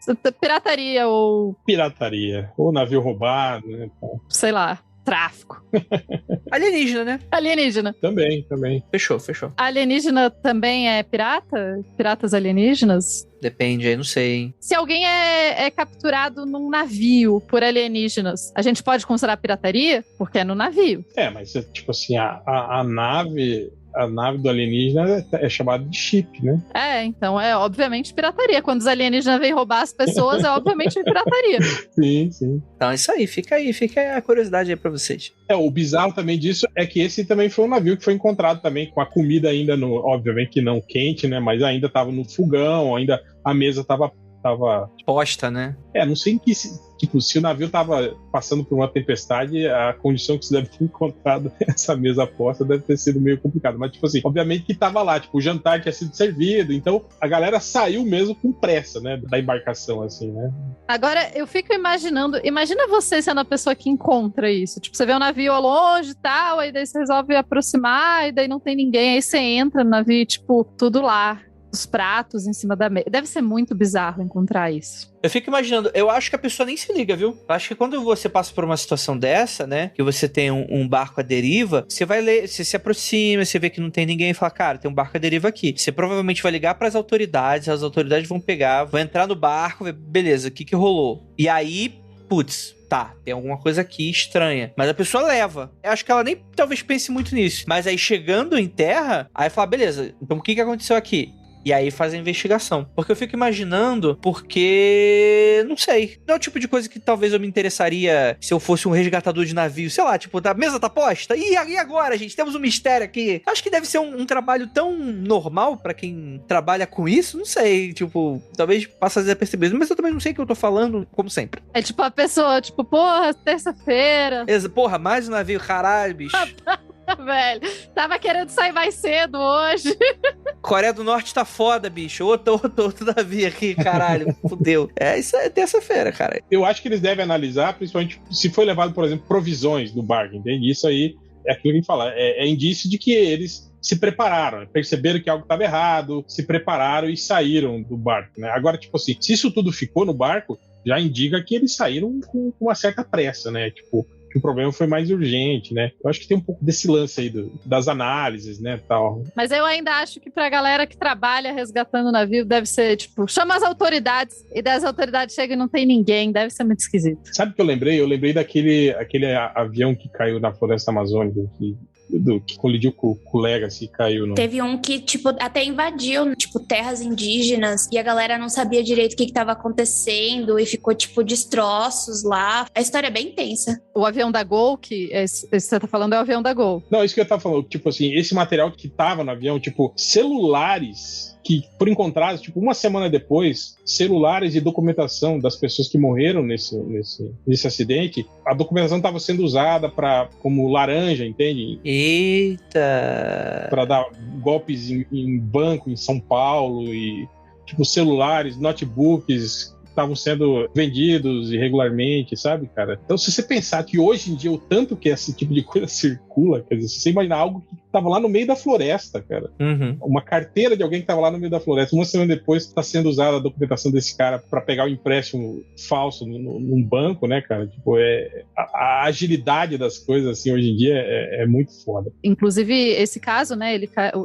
isso é pirataria ou...
Pirataria, ou navio roubado, né?
Sei lá, tráfico.
Alienígena, né?
Alienígena.
Também.
Fechou.
Alienígena também é pirata? Piratas alienígenas?
Depende aí, não sei, hein?
Se alguém é capturado num navio por alienígenas, a gente pode considerar pirataria? Porque é no navio.
Mas tipo assim, a nave do alienígena é chamada de chip, né?
Então é obviamente pirataria. Quando os alienígenas vêm roubar as pessoas, é obviamente pirataria.
Sim.
Então é isso aí, fica a curiosidade aí pra vocês.
O bizarro também disso é que esse também foi um navio que foi encontrado também com a comida ainda obviamente que não quente, né? Mas ainda tava no fogão, ainda a mesa tava
posta, né?
Não sei em que... Tipo, se o navio tava passando por uma tempestade, a condição que se deve ter encontrado essa mesa posta deve ter sido meio complicado. Mas, tipo assim, obviamente que tava lá, tipo, o jantar tinha sido servido, então a galera saiu mesmo com pressa, né, da embarcação, assim, né?
Agora, eu fico imaginando, imagina você sendo a pessoa que encontra isso. Tipo, você vê um navio ao longe e tal, aí daí você resolve aproximar, e daí não tem ninguém, aí você entra no navio, tipo, tudo lá. Os pratos em cima da mesa. Deve ser muito bizarro encontrar isso.
Eu fico imaginando, eu acho que a pessoa nem se liga, viu? Eu acho que quando você passa por uma situação dessa, né, que você tem um barco à deriva, você vai ler, você se aproxima, você vê que não tem ninguém e fala, cara, tem um barco à deriva aqui. Você provavelmente vai ligar pras autoridades, as autoridades vão pegar, vão entrar no barco, ver, beleza, o que rolou? E aí, putz, tá, tem alguma coisa aqui estranha. Mas a pessoa leva. Eu acho que ela nem talvez pense muito nisso. Mas aí chegando em terra, aí fala, beleza, então o que aconteceu aqui? E aí faz a investigação. Porque eu fico imaginando, porque... não sei. Não é o tipo de coisa que talvez eu me interessaria se eu fosse um resgatador de navio. Sei lá, tipo, a mesa tá posta? E agora, gente? Temos um mistério aqui. Acho que deve ser um trabalho tão normal pra quem trabalha com isso. Não sei, tipo... talvez passe a desapercebido. Mas eu também não sei o que eu tô falando, como sempre.
É tipo a pessoa, tipo, porra, terça-feira.
Porra, mais um navio, caralho, bicho.
Velho, tava querendo sair mais cedo hoje.
Coreia do Norte tá foda, bicho. Outro navio aqui, caralho. Fudeu. Isso é terça-feira, cara.
Eu acho que eles devem analisar, principalmente se foi levado, por exemplo, provisões no barco, entende? Isso aí é aquilo que a gente fala. É indício de que eles se prepararam, perceberam que algo estava errado, se prepararam e saíram do barco, né? Agora, tipo assim, se isso tudo ficou no barco, já indica que eles saíram com uma certa pressa, né? Tipo, que o problema foi mais urgente, né? Eu acho que tem um pouco desse lance aí das análises, né, tal.
Mas eu ainda acho que pra galera que trabalha resgatando o navio, deve ser, tipo, chama as autoridades, e das autoridades chega e não tem ninguém, deve ser muito esquisito.
Sabe o que eu lembrei? Eu lembrei daquele avião que caiu na floresta amazônica, que colidiu com o Legacy e caiu no...
Teve um que, tipo, até invadiu, tipo, terras indígenas e a galera não sabia direito o que estava acontecendo e ficou, tipo, destroços lá. A história é bem tensa.
O avião da Gol, que você tá falando é o avião da Gol.
Não, isso que eu tava falando, tipo assim, esse material que tava no avião, tipo, celulares que foram encontrados, tipo, uma semana depois, celulares e documentação das pessoas que morreram nesse acidente, a documentação estava sendo usada como laranja, entende?
Eita!
Para dar golpes em banco em São Paulo e, tipo, celulares, notebooks estavam sendo vendidos irregularmente, sabe, cara? Então, se você pensar que hoje em dia o tanto que esse tipo de coisa circula, quer dizer, se você imaginar algo que estava lá no meio da floresta, cara.
Uhum.
Uma carteira de alguém que estava lá no meio da floresta, uma semana depois está sendo usada a documentação desse cara para pegar o empréstimo falso num banco, né, cara? Tipo, a agilidade das coisas, assim, hoje em dia é muito foda.
Inclusive, esse caso, né,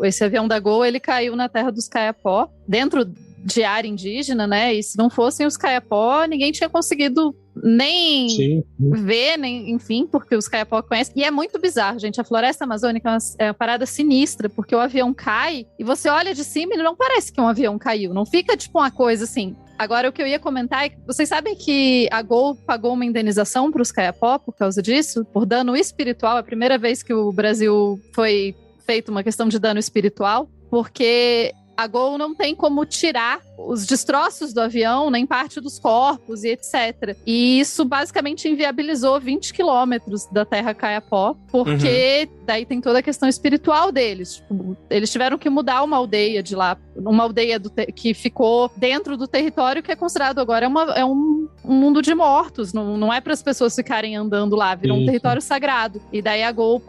esse avião da Gol, ele caiu na terra dos Kayapó, dentro de área indígena, né? E se não fossem os Kayapó, ninguém tinha conseguido nem ver, nem, enfim, porque os Kayapó conhecem. E é muito bizarro, gente. A floresta amazônica é uma parada sinistra, porque o avião cai e você olha de cima e não parece que um avião caiu. Não fica tipo uma coisa assim. Agora, o que eu ia comentar é que vocês sabem que a Gol pagou uma indenização para os Kayapó por causa disso? Por dano espiritual. É a primeira vez que o Brasil foi feito uma questão de dano espiritual, porque a Gol não tem como tirar os destroços do avião, nem parte dos corpos e etc. E isso basicamente inviabilizou 20 quilômetros da Terra Kayapó, porque daí tem toda a questão espiritual deles. Tipo, eles tiveram que mudar uma aldeia de lá, uma aldeia que ficou dentro do território que é considerado agora um mundo de mortos, não é para as pessoas ficarem andando lá, virou um território sagrado. E daí a Gol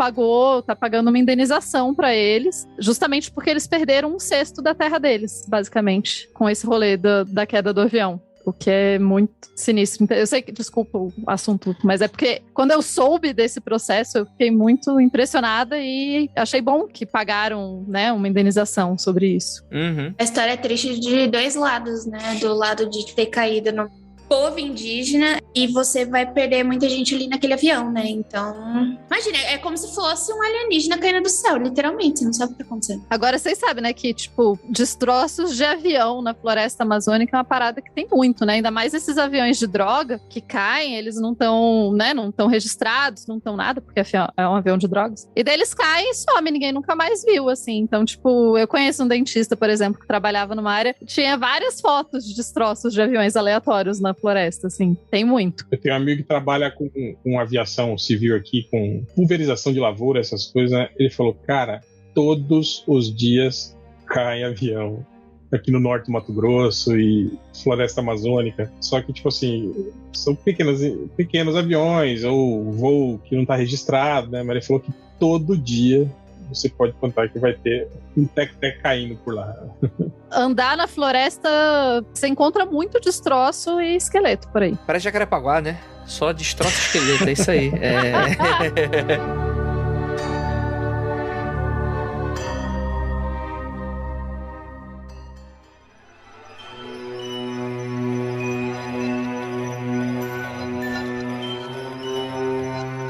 tá pagando uma indenização para eles, justamente porque eles perderam 1/6 da terra deles, basicamente, com esse rolê da queda do avião. O que é muito sinistro. Eu sei que, desculpa o assunto, mas é porque quando eu soube desse processo, eu fiquei muito impressionada e achei bom que pagaram, né, uma indenização sobre isso.
A história é triste de 2 lados, né? Do lado de ter caído no povo indígena e você vai perder muita gente ali naquele avião, né? Então, imagina, é como se fosse um alienígena caindo do céu, literalmente, você não sabe o que tá acontecendo.
Agora, vocês sabem, né, que, tipo, destroços de avião na floresta amazônica é uma parada que tem muito, né? Ainda mais esses aviões de droga que caem, eles não estão, né, não estão registrados, não estão nada, porque é um avião de drogas. E daí eles caem e somem, ninguém nunca mais viu, assim. Então, tipo, eu conheço um dentista, por exemplo, que trabalhava numa área, tinha várias fotos de destroços de aviões aleatórios na floresta, assim, tem muito.
Eu tenho um amigo que trabalha com aviação civil aqui, com pulverização de lavoura, essas coisas, né? Ele falou, cara, todos os dias cai avião aqui no norte do Mato Grosso e floresta amazônica, só que, tipo assim, são pequenos aviões ou voo que não tá registrado, né? Mas ele falou que todo dia você pode contar que vai ter um tec-tec caindo por lá.
Andar na floresta, você encontra muito destroço e esqueleto por aí.
Parece Jacarepaguá, né? Só destroço e esqueleto, é isso aí.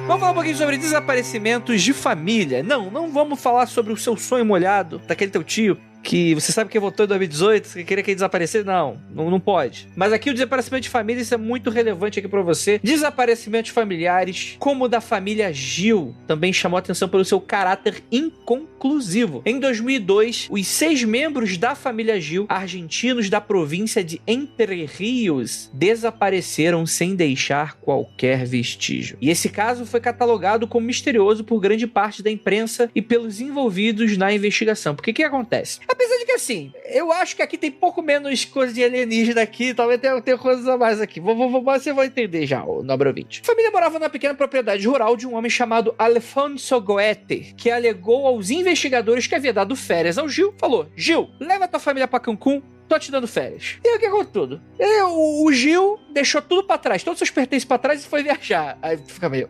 Vamos falar um pouquinho sobre desaparecimentos de família. Não vamos falar sobre o seu sonho molhado, daquele teu tio que você sabe que votou em 2018, que queria que ele desaparecesse. Não pode. Mas aqui o desaparecimento de família, isso é muito relevante aqui pra você. Desaparecimentos familiares, como o da família Gil, também chamou atenção pelo seu caráter inconclusivo. Em 2002, os 6 membros da família Gil, argentinos da província de Entre Rios, desapareceram sem deixar qualquer vestígio. E esse caso foi catalogado como misterioso por grande parte da imprensa e pelos envolvidos na investigação. Porque o que acontece? Apesar de que, assim, eu acho que aqui tem pouco menos coisa de alienígena aqui, talvez tenha coisas a mais aqui. Você vai entender já, o nobre ouvinte. A família morava numa pequena propriedade rural de um homem chamado Alfonso Goethe, que alegou aos investigadores que havia dado férias ao Gil. Falou, Gil, leva tua família pra Cancún, tô te dando férias. E aí o que aconteceu tudo? O Gil deixou tudo pra trás, todos os seus pertences pra trás e foi viajar. Aí fica meio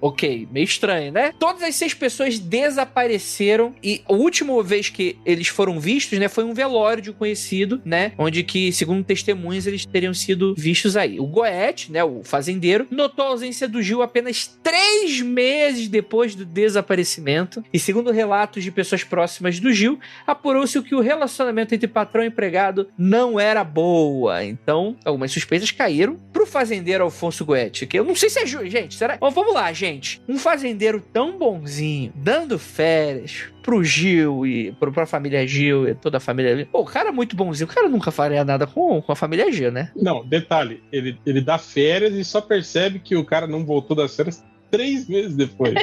estranho, né? Todas as 6 pessoas desapareceram e a última vez que eles foram vistos, né, foi um velório de um conhecido, né, onde que, segundo testemunhas, eles teriam sido vistos aí. O Goethe, né, o fazendeiro, notou a ausência do Gil apenas 3 meses depois do desaparecimento e, segundo relatos de pessoas próximas do Gil, apurou-se que o relacionamento entre patrão e empregado não era boa. Então, algumas suspeitas caíram pro fazendeiro Alfonso Goethe, que eu não sei se é justo, gente, será? Bom, vamos lá, gente. Um fazendeiro tão bonzinho, dando férias pro Gil e pra família Gil e toda a família. Pô, o cara é muito bonzinho, o cara nunca faria nada com a família Gil, né?
Não, detalhe, ele dá férias e só percebe que o cara não voltou das férias 3 meses depois.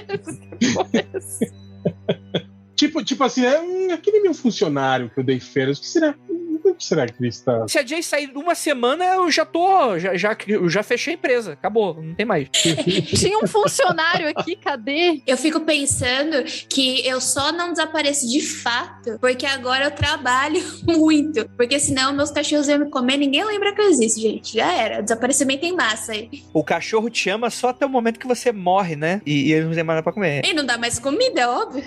Tipo assim, aquele meu funcionário que eu dei férias, o que será? O que será que ele está...
Se a Jay sair uma semana, eu já fechei a empresa. Acabou, não tem mais.
Tinha um funcionário aqui, cadê?
Eu fico pensando que eu só não desapareço de fato porque agora eu trabalho muito. Porque senão meus cachorros iam me comer, ninguém lembra que eu existo, gente. Já era, desaparecimento em massa aí.
O cachorro te ama só até o momento que você morre, né? E ele não tem mais nada pra comer.
E não dá mais comida, é óbvio.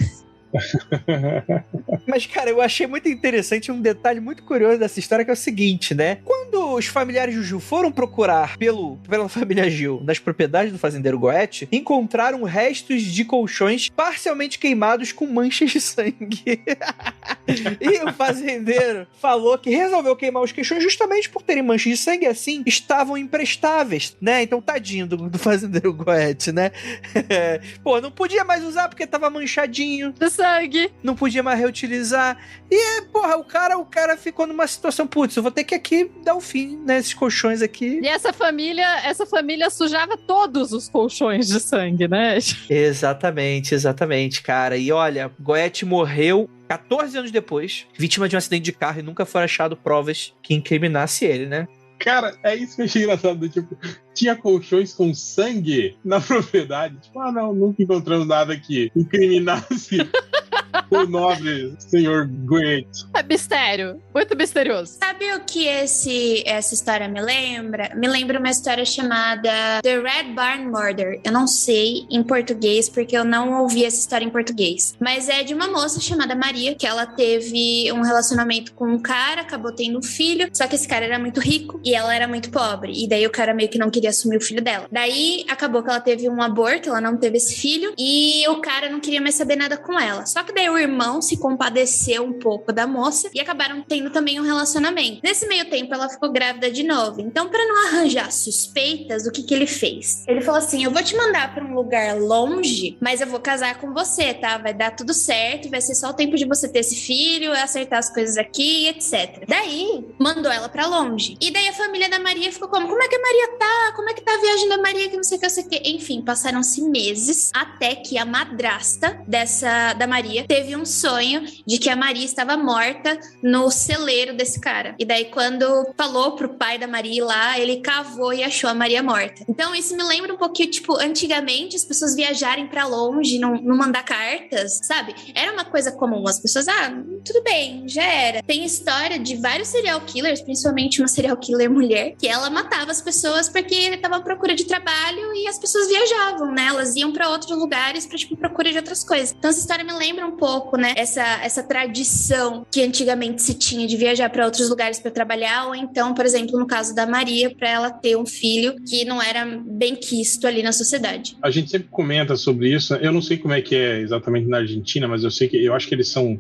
Mas, cara, eu achei muito interessante um detalhe muito curioso dessa história, que é o seguinte, né? Quando os familiares do Gil foram procurar pela família Gil nas propriedades do fazendeiro Goethe, encontraram restos de colchões parcialmente queimados com manchas de sangue. E o fazendeiro falou que resolveu queimar os queixões justamente por terem manchas de sangue, assim, estavam imprestáveis, né? Então, tadinho do fazendeiro Goethe, né? Pô, não podia mais usar porque tava manchadinho.
De sangue.
Não podia mais reutilizar. E, porra, o cara ficou numa situação, putz, eu vou ter que aqui dar o fim, né? Esses colchões aqui.
E essa família sujava todos os colchões de sangue, né?
Exatamente, cara. E olha, Goethe morreu 14 anos depois, vítima de um acidente de carro, e nunca foram achado provas que incriminasse ele, né?
Cara, é isso que eu achei engraçado. Tipo, tinha colchões com sangue na propriedade. Tipo, não, nunca encontramos nada que incriminasse o nobre senhor Goethe.
É mistério. Muito misterioso.
Sabe o que essa história me lembra? Me lembra uma história chamada The Red Barn Murder. Eu não sei em português, porque eu não ouvi essa história em português. Mas é de uma moça chamada Maria, que ela teve um relacionamento com um cara, acabou tendo um filho, só que esse cara era muito rico e ela era muito pobre. E daí o cara meio que não queria assumir o filho dela. Daí acabou que ela teve um aborto, ela não teve esse filho, e o cara não queria mais saber nada com ela. Só que daí o irmão se compadeceu um pouco da moça e acabaram tendo também um relacionamento. Nesse meio tempo, ela ficou grávida de novo. Então, pra não arranjar suspeitas, o que ele fez? Ele falou assim, eu vou te mandar pra um lugar longe, mas eu vou casar com você, tá? Vai dar tudo certo, vai ser só o tempo de você ter esse filho, acertar as coisas aqui, etc. Daí, mandou ela pra longe. E daí a família da Maria ficou como é que a Maria tá? Como é que tá a viagem da Maria? Que não sei o que, eu sei o que. Enfim, passaram-se meses até que a madrasta da Maria teve um sonho de que a Maria estava morta no celeiro desse cara. E daí, quando falou pro pai da Maria ir lá, ele cavou e achou a Maria morta. Então, isso me lembra um pouquinho, tipo, antigamente as pessoas viajarem pra longe, não mandar cartas, sabe? Era uma coisa comum. As pessoas, tudo bem, já era. Tem história de vários serial killers, principalmente uma serial killer mulher, que ela matava as pessoas porque ele estava à procura de trabalho e as pessoas viajavam, né? Elas iam pra outros lugares pra, tipo, procura de outras coisas. Então, essa história me lembra um pouco, né? Essa tradição que antigamente se tinha de viajar pra outros lugares pra trabalhar, ou então, por exemplo, no caso da Maria, pra ela ter um filho que não era bem quisto ali na sociedade.
A gente sempre comenta sobre isso. Eu não sei como é que é exatamente na Argentina, mas eu acho que eles são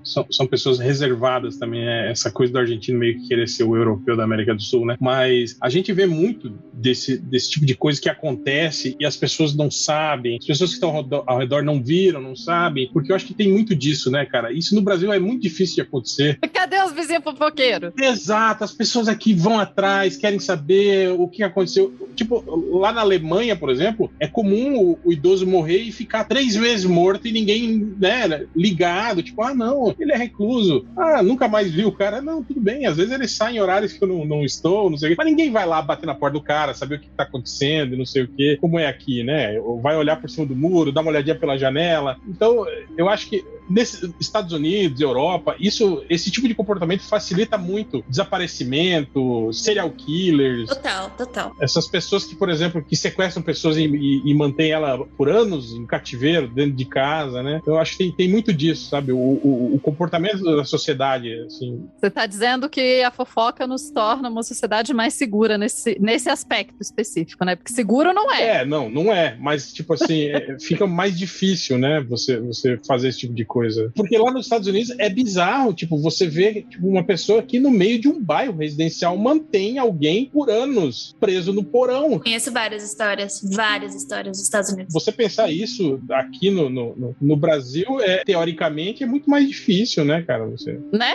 pessoas reservadas também, né? Essa coisa do argentino meio que querer ser o europeu da América do Sul, né? Mas a gente vê muito desse tipo de coisa que acontece e as pessoas não sabem, as pessoas que estão ao redor não viram, não sabem, porque eu acho que tem muito disso, né, cara? Isso no Brasil é muito difícil de acontecer.
Cadê os vizinhos fofoqueiros?
Exato, as pessoas aqui vão atrás, querem saber o que aconteceu. Tipo, lá na Alemanha, por exemplo, é comum o idoso morrer e ficar 3 vezes morto e ninguém, né, ligado. Tipo, não, ele é recluso. Nunca mais viu o cara. Não, tudo bem, às vezes ele sai em horários que eu não estou, não sei o quê. Mas ninguém vai lá bater na porta do cara, saber o que tá acontecendo, não sei o quê. Como é aqui, né? Vai olhar por cima do muro, dar uma olhadinha pela janela. Então, eu acho que nesses Estados Unidos, Europa, esse tipo de comportamento facilita muito desaparecimento, serial killers.
Total.
Essas pessoas que, por exemplo, que sequestram pessoas e mantêm ela por anos em cativeiro, dentro de casa, né? Eu acho que tem muito disso, sabe? O comportamento da sociedade, assim.
Você tá dizendo que a fofoca nos torna uma sociedade mais segura nesse aspecto específico, né? Porque seguro não é.
Não é. Mas, tipo assim, fica mais difícil, né? Você fazer esse tipo de coisa. Porque lá nos Estados Unidos é bizarro, tipo, você vê uma pessoa que no meio de um bairro residencial mantém alguém por anos preso no porão.
Conheço várias histórias dos Estados Unidos.
Você pensar isso aqui no Brasil, teoricamente, é muito mais difícil, né, cara?
Né?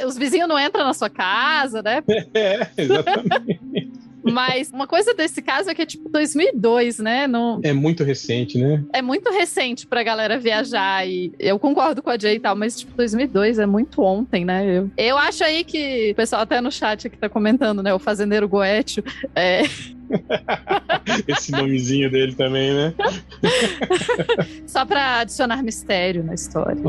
Os vizinhos não entram na sua casa, né?
Exatamente.
Mas uma coisa desse caso é que é tipo 2002, né?
É muito recente, né?
É muito recente pra galera viajar e eu concordo com a Jay e tal, mas tipo 2002 é muito ontem, né? Eu acho aí que o pessoal até no chat aqui tá comentando, né? O fazendeiro Goethe
Esse nomezinho dele também, né?
Só pra adicionar mistério na história.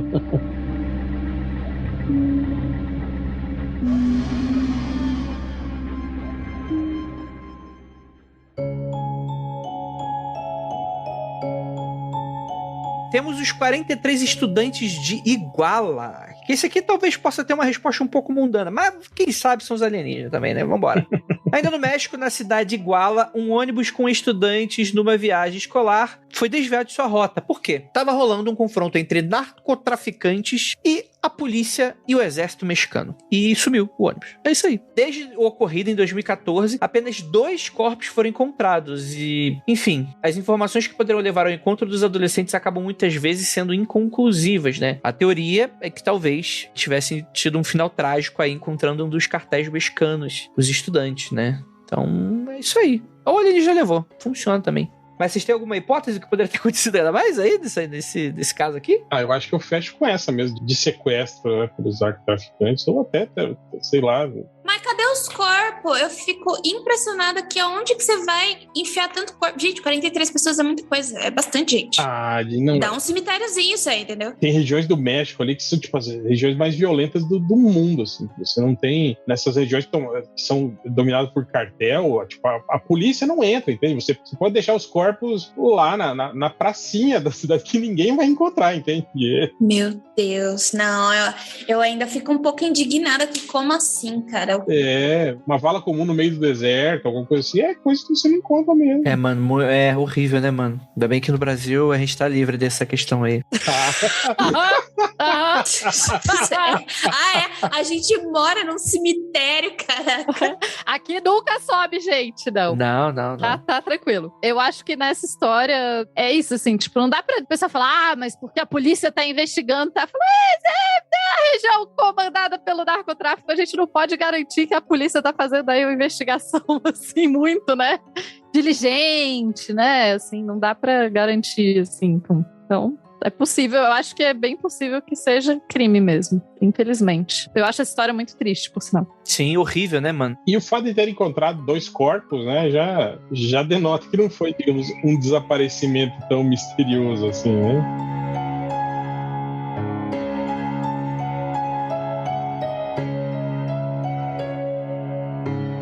Temos os 43 estudantes de Iguala. Que esse aqui talvez possa ter uma resposta um pouco mundana, mas quem sabe são os alienígenas também, né? Vambora. Ainda no México, na cidade de Iguala, um ônibus com estudantes numa viagem escolar foi desviado de sua rota. Por quê? Tava rolando um confronto entre narcotraficantes e a polícia e o exército mexicano. E sumiu o ônibus. É isso aí. Desde o ocorrido em 2014, apenas 2 corpos foram encontrados e, enfim, as informações que poderão levar ao encontro dos adolescentes acabam muitas vezes sendo inconclusivas, né? A teoria é que talvez tivessem tido um final trágico aí encontrando um dos cartéis mexicanos, os estudantes, né? Então, é isso aí. Ou ele já levou. Funciona também. Mas vocês têm alguma hipótese do que poderia ter acontecido ainda mais aí desse caso aqui?
Eu acho que eu fecho com essa mesmo, de sequestro, né, pelos narcotraficantes, ou até, sei lá.
Mas cadê os corpos? Eu fico impressionada que aonde que você vai enfiar tanto corpo? Gente, 43 pessoas é muita coisa, é bastante gente.
Não.
Dá um cemitériozinho isso aí, entendeu?
Tem regiões do México ali que são, tipo, as regiões mais violentas do mundo, assim. Você não tem, nessas regiões que são dominadas por cartel, tipo, a polícia não entra, entende? Você pode deixar os corpos lá na pracinha da cidade que ninguém vai encontrar, entende?
Meu Deus, não, eu ainda fico um pouco indignada que como assim, cara?
Uma vala comum no meio do deserto, alguma coisa assim, é coisa que você não encontra mesmo.
Mano, é horrível, né, mano? Ainda bem que no Brasil a gente tá livre dessa questão aí.
A gente mora num cemitério, cara.
Aqui nunca sobe gente, não.
Não.
Tá tranquilo. Eu acho que nessa história é isso, assim, tipo, não dá pra pessoa falar, mas porque a polícia tá investigando, tá falando, a região comandada pelo narcotráfico, a gente não pode garantir que a polícia tá fazendo aí uma investigação, assim, muito, né, diligente, né, assim, não dá pra garantir, assim, então... É possível, eu acho que é bem possível que seja crime mesmo, infelizmente. Eu acho essa história muito triste, por sinal.
Sim, horrível, né, mano?
E o fato de ter encontrado 2 corpos, né, já denota que não foi, digamos, um desaparecimento tão misterioso assim, né?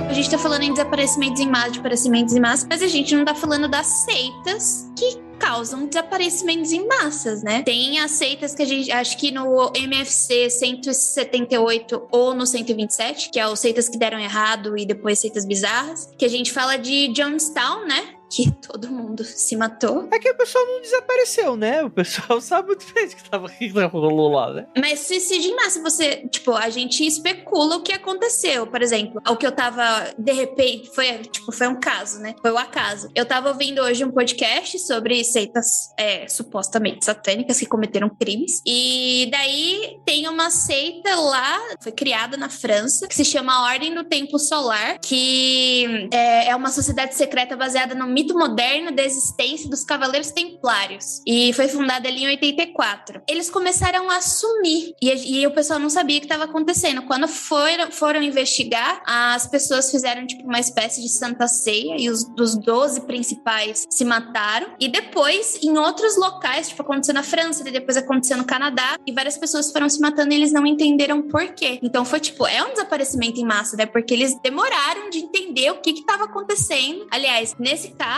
A gente tá falando em desaparecimentos em massa, mas a gente não tá falando das seitas que causam desaparecimentos em massas, né? Tem as seitas que a gente, acho que no MFC 178 ou no 127, que é os seitas que deram errado e depois seitas bizarras, que a gente fala de Jonestown, né? Que todo mundo se matou.
É que o pessoal não desapareceu, né? O pessoal sabe muito bem que rolou lá, né?
Mas suicídio em massa, a gente especula o que aconteceu. Por exemplo, o que eu tava, de repente, foi um caso, né? Foi o acaso. Eu tava ouvindo hoje um podcast sobre seitas supostamente satânicas que cometeram crimes. E daí tem uma seita lá, foi criada na França, que se chama Ordem do Templo Solar, que é uma sociedade secreta baseada no mito moderno da existência dos Cavaleiros Templários. E foi fundada ali em 84. Eles começaram a sumir. E o pessoal não sabia o que estava acontecendo. Quando foram investigar, as pessoas fizeram tipo uma espécie de santa ceia e dos 12 principais se mataram. E depois, em outros locais, tipo, aconteceu na França, e depois aconteceu no Canadá, e várias pessoas foram se matando e eles não entenderam por quê. Então foi tipo, é um desaparecimento em massa, né? Porque eles demoraram de entender o que estava acontecendo. Aliás, nesse caso,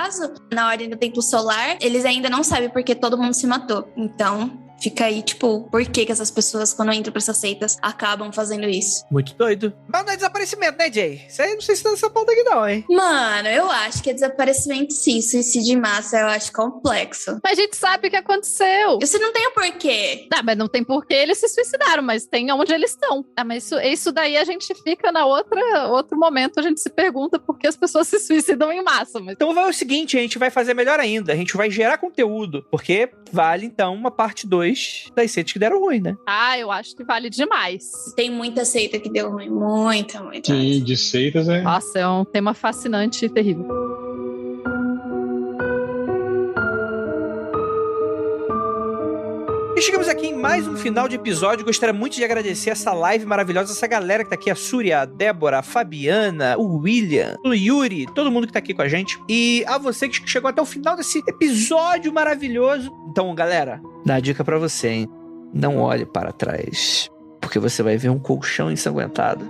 na Ordem do Templo Solar, eles ainda não sabem por que todo mundo se matou. Então, fica aí, tipo, por que essas pessoas, quando entram pra essas seitas, acabam fazendo isso?
Muito doido. Mas não é desaparecimento, né, Jay? Isso aí não sei se tá nessa pauta aqui não, hein?
Mano, eu acho que é desaparecimento sim. Suicídio em massa eu acho complexo.
Mas a gente sabe o que aconteceu.
Você não tem o porquê.
Mas não tem porquê eles se suicidaram, mas tem onde eles estão. Mas isso daí a gente fica outro momento, a gente se pergunta por que as pessoas se suicidam em massa. Mas...
Então vai o seguinte, a gente vai fazer melhor ainda. A gente vai gerar conteúdo, porque vale, então, uma parte 2 das seitas que deram ruim, né?
Eu acho que vale demais.
Tem muita seita que deu ruim. Muita.
Sim, de seitas é...
Nossa, é um tema fascinante e terrível.
E chegamos aqui em mais um final de episódio. Gostaria muito de agradecer essa live maravilhosa, essa galera que tá aqui, a Súria, a Débora, a Fabiana, o William, o Yuri, todo mundo que tá aqui com a gente. E a você que chegou até o final desse episódio maravilhoso. Então, galera, dá a dica pra você, hein? Não olhe para trás, porque você vai ver um colchão ensanguentado.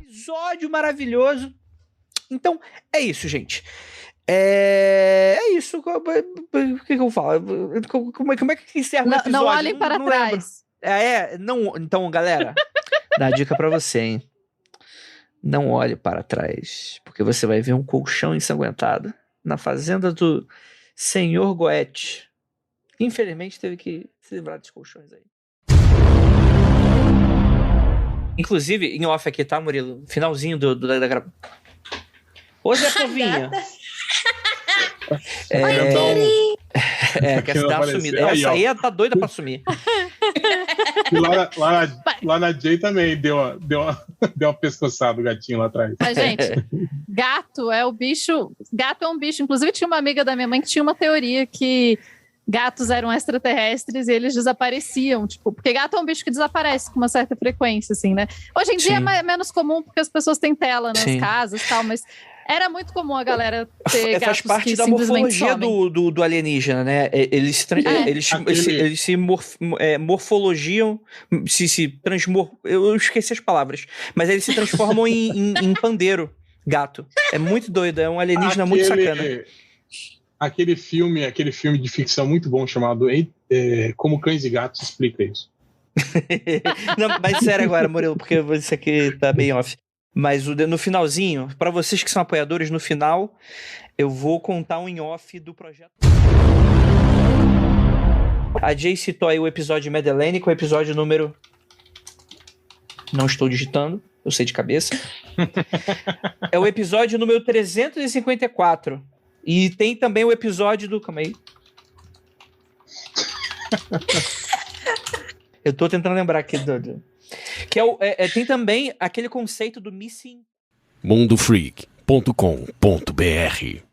Episódio maravilhoso. Então, é isso, gente. É isso. O que eu falo? Como é que encerra o episódio?
Não olhem para trás.
Não, então, galera, dá a dica pra você, hein? Não olhe para trás, porque você vai ver um colchão ensanguentado na fazenda do Senhor Goethe. Infelizmente, teve que se livrar dos colchões aí. Inclusive, em off aqui, tá, Murilo? Finalzinho da gravação. Ô, Zé Povinha. Quer se dar uma sumida. Essa aí tá doida pra sumir.
E lá na Jay também deu uma pescoçada o gatinho lá atrás.
Mas, gente, gato é um bicho. Inclusive, tinha uma amiga da minha mãe que tinha uma teoria que gatos eram extraterrestres e eles desapareciam, tipo, porque gato é um bicho que desaparece com uma certa frequência, assim, né? Hoje em dia é menos comum porque as pessoas têm tela nas casas e tal, mas era muito comum a galera ter gatos
faz parte
que
da morfologia do alienígena, né? Eles se morfologiam, eu esqueci as palavras, mas eles se transformam em pandeiro, gato. É muito doido, é um alienígena muito sacana.
Aquele filme de ficção muito bom chamado Como Cães e Gatos explica isso.
Não, mas sério agora, Murilo, porque isso aqui tá bem off. Mas no finalzinho, pra vocês que são apoiadores, no final, eu vou contar um em off do projeto. A Jay citou aí o episódio de Madeleine, com o episódio número... Não estou digitando, eu sei de cabeça. É o episódio número 354. E tem também o episódio do... Calma aí. Eu tô tentando lembrar aqui que tem também aquele conceito do missing...
mundofreak.com.br